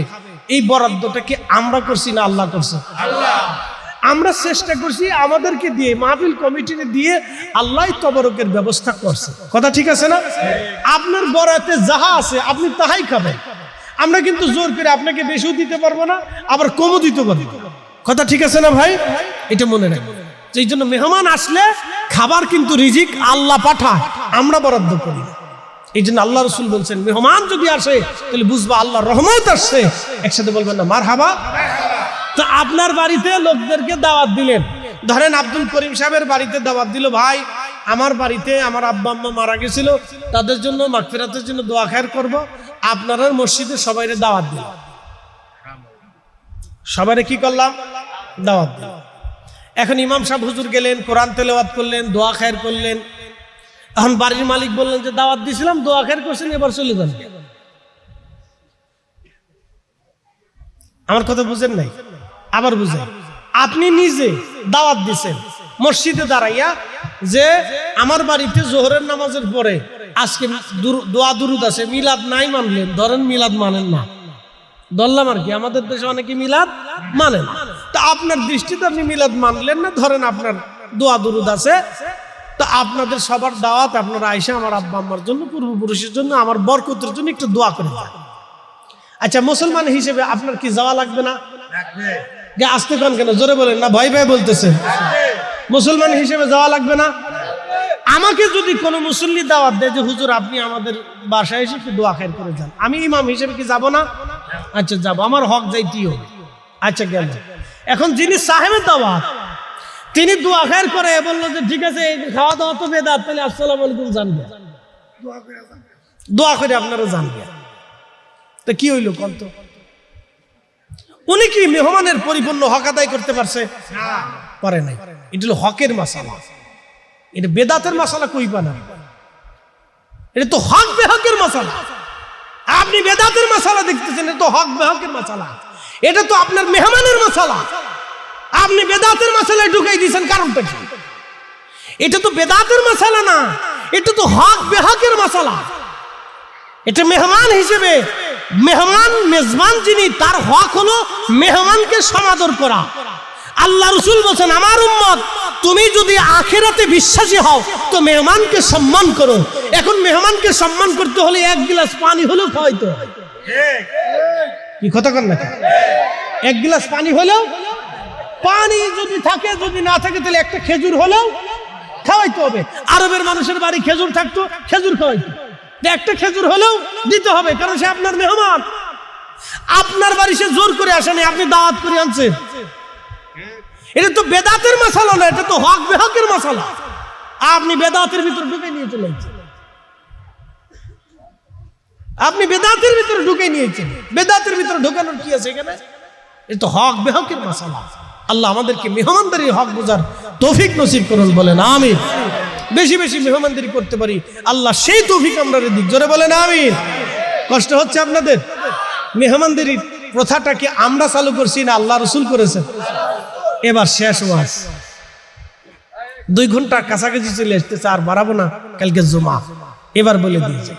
এই বরাদ্দটা কি আমরা করছি না আল্লাহ করছে? আল্লাহ। আমরা চেষ্টা করছি আমাদেরকে দিয়ে, মাহফিল কমিটিকে দিয়ে, আল্লাহ তবরকের ব্যবস্থা করছে। কথা ঠিক আছে না? আপনার বরাতে যাহা আছে আপনি তাহাই খাবেন। আমরা কিন্তু জোর করে আপনাকে বেশিও দিতে পারবো না, আবার কমও দিতে পারবো না। কথা ঠিক আছে না ভাই? এটা মনে রাখবেন। এই জন্য মেহমান আসলে খাবার কিন্তু রিজিক আল্লাহ পাঠায়, আমরা বরাদ্দ করি। এই জন্য আল্লাহ রসুল বলছেন মেহমান যদি আসে তাহলে বুঝবা আল্লাহর রহমত আসছে। একসাথে বলবেন না মারহাবা। তো আপনার বাড়িতে লোকদেরকে দাওয়াত দিলেন, ধরেন আব্দুল করিম সাহেবের বাড়িতে দাওয়াত দিল, ভাই আমার বাড়িতে আমার আব্বা আম্মা মারা গেছিল, তাদের জন্য মাগফিরাতের জন্য দোয়া খায়ের করব, আপনারা মসজিদে সবাইরে দাওয়াত দিল। সবাইরে কি করলাম? দাওয়াত দিলাম। এখন ইমাম সাহেব হুজুর গেলেন, কোরআন তেলাওয়াত করলেন, দোয়া খায়ের করলেন। এখন বাড়ির মালিক বললেন যে দাওয়াত দিছিলাম, দোয়া খায়ের করছেন, এবার চলে যান। আমার কথা বুঝেন নাই? আবার বুঝেন। আপনি নিজে দাওয়াত দিছেন মসজিদে দাঁড়াইয়া যে আমার বাড়িতে জোহরের নামাজের পরে আজকে দোয়া দুরুদ আছে, মিলাদ নাই মানলেন, ধরেন মিলাদ মানেন না, ধরলাম আর কি, আমাদের দেশে অনেকে মিলাদ মানেন, তা আপনার দৃষ্টিতে আপনি মিলাদ মানলেন না, ধরেন আপনার দোয়া দুরুদ আছে, তো আপনাদের সবার দাওয়াত, আপনারা আয়েশা আমার আব্বা আম্মার জন্য, পূর্বপুরুষের জন্য, আমার বরকতের জন্য একটু দোয়া করে দেন। আচ্ছা, মুসলমান হিসেবে আপনার কি যাওয়া লাগবে না? আসতে কন কেন? জোরে বলেন না, ভয় ভয় বলতেছেন। মুসলমান হিসেবে যাওয়া লাগবে না? আমাকে যদি কোনো মুসল্লি দাওয়াত দেয় যে হুজুর আপনি আমাদের বাসায় এসে একটু দোয়া খায়ের করে যান, আমি ইমাম হিসেবে কি যাব না? আচ্ছা যাব, আমার হক যাইতেই হবে। আচ্ছা গেল। এখন যিনি সাহেবের দাওয়াত, তিনি দোয়া খায়ের করে বললো যে ঠিক আছে খাওয়া দাওয়া তো বেদাত, তাহলে আসসালামু আলাইকুম জানবে, দোয়া করে আপনারা জানবে, তা কি হইল কন্ত? উনি কি মেহমানের পরিপূর্ণ হক আদায় করতে পারছে? পারে নাই। এটা হলো হকের মাসালা, এটা বেদাতের মাসালা কইবা না, এটা তো হক বেহকের মাসালা। আপনি বেদাতের মাসালা দেখতেছেন, এটা তো হক বেহকের মাসালা, এটা তো আপনার মেহমানের মাসালা। আপনি বেদাতের মাসালায় ঢুকাই দিয়েছেন, কারণটা কি? এটা তো বেদাতের মাসালা না, এটা তো হক বেহকের মাসালা। এটা মেহমান হিসেবে, মেহমান মেজবান যিনি, তার হক হলো মেহমানকে সমাদর করা। আল্লাহ রসুল বলছেন আমার উম্মত তুমি যদি আখিরাতে বিশ্বাসী হও তো মেহমানকে সম্মান করো। এখন মেহমানকে সম্মান করতে হলে এক গ্লাস পানি হলেও খাওয়াইতে হয়। কি কথা কর না? এক গ্লাস পানি হলেও, পানি যদি থাকে, যদি না থাকে তাহলে একটা খেজুর হলেও খাওয়াইতে হবে। আরবের মানুষের বাড়ি খেজুর থাকতো, খেজুর খাওয়াইতো, একটা খেজুর হলেও দিতে হবে, কারণ সে আপনার মেহমান। আপনার বাড়ি সে জোর করে আসেনি, আপনি দাওয়াত করে আনছেন। এটা তো বেদাতের মাসালা না, এটা তো হক বেহকের মাসালা। আপনি বেদাতের ভিতরে ঢুকে নিয়ে চলে যাচ্ছেন, আপনি বেদাতের ভিতরে ঢুকে নিয়েছেন। বেদাতের ভিতরে ঢোকানোর কি আছে এখানে? এটা তো হক বেহকের মাসালা। আল্লাহ আমাদেরকে মেহমানদারির হক বোঝার তৌফিক নসিব করুন, বলেন আমিন। বেশি বেশি মেহমানদারি করতে পারি, আল্লাহ সেই তৌফিক আমরা দিক। জোরে বলেন আমিন। কষ্ট হচ্ছে আপনাদের? মেহমানদারির প্রথাটা কি আমরা চালু করছি না আল্লাহ রসুল করেছেন? এবার শেষ ওয়াজ, 2 ঘন্টা কাছাকাছি চলে আসতেছে, আর বাড়াবো না, কালকে জুমা। এবার বলে দিয়েছে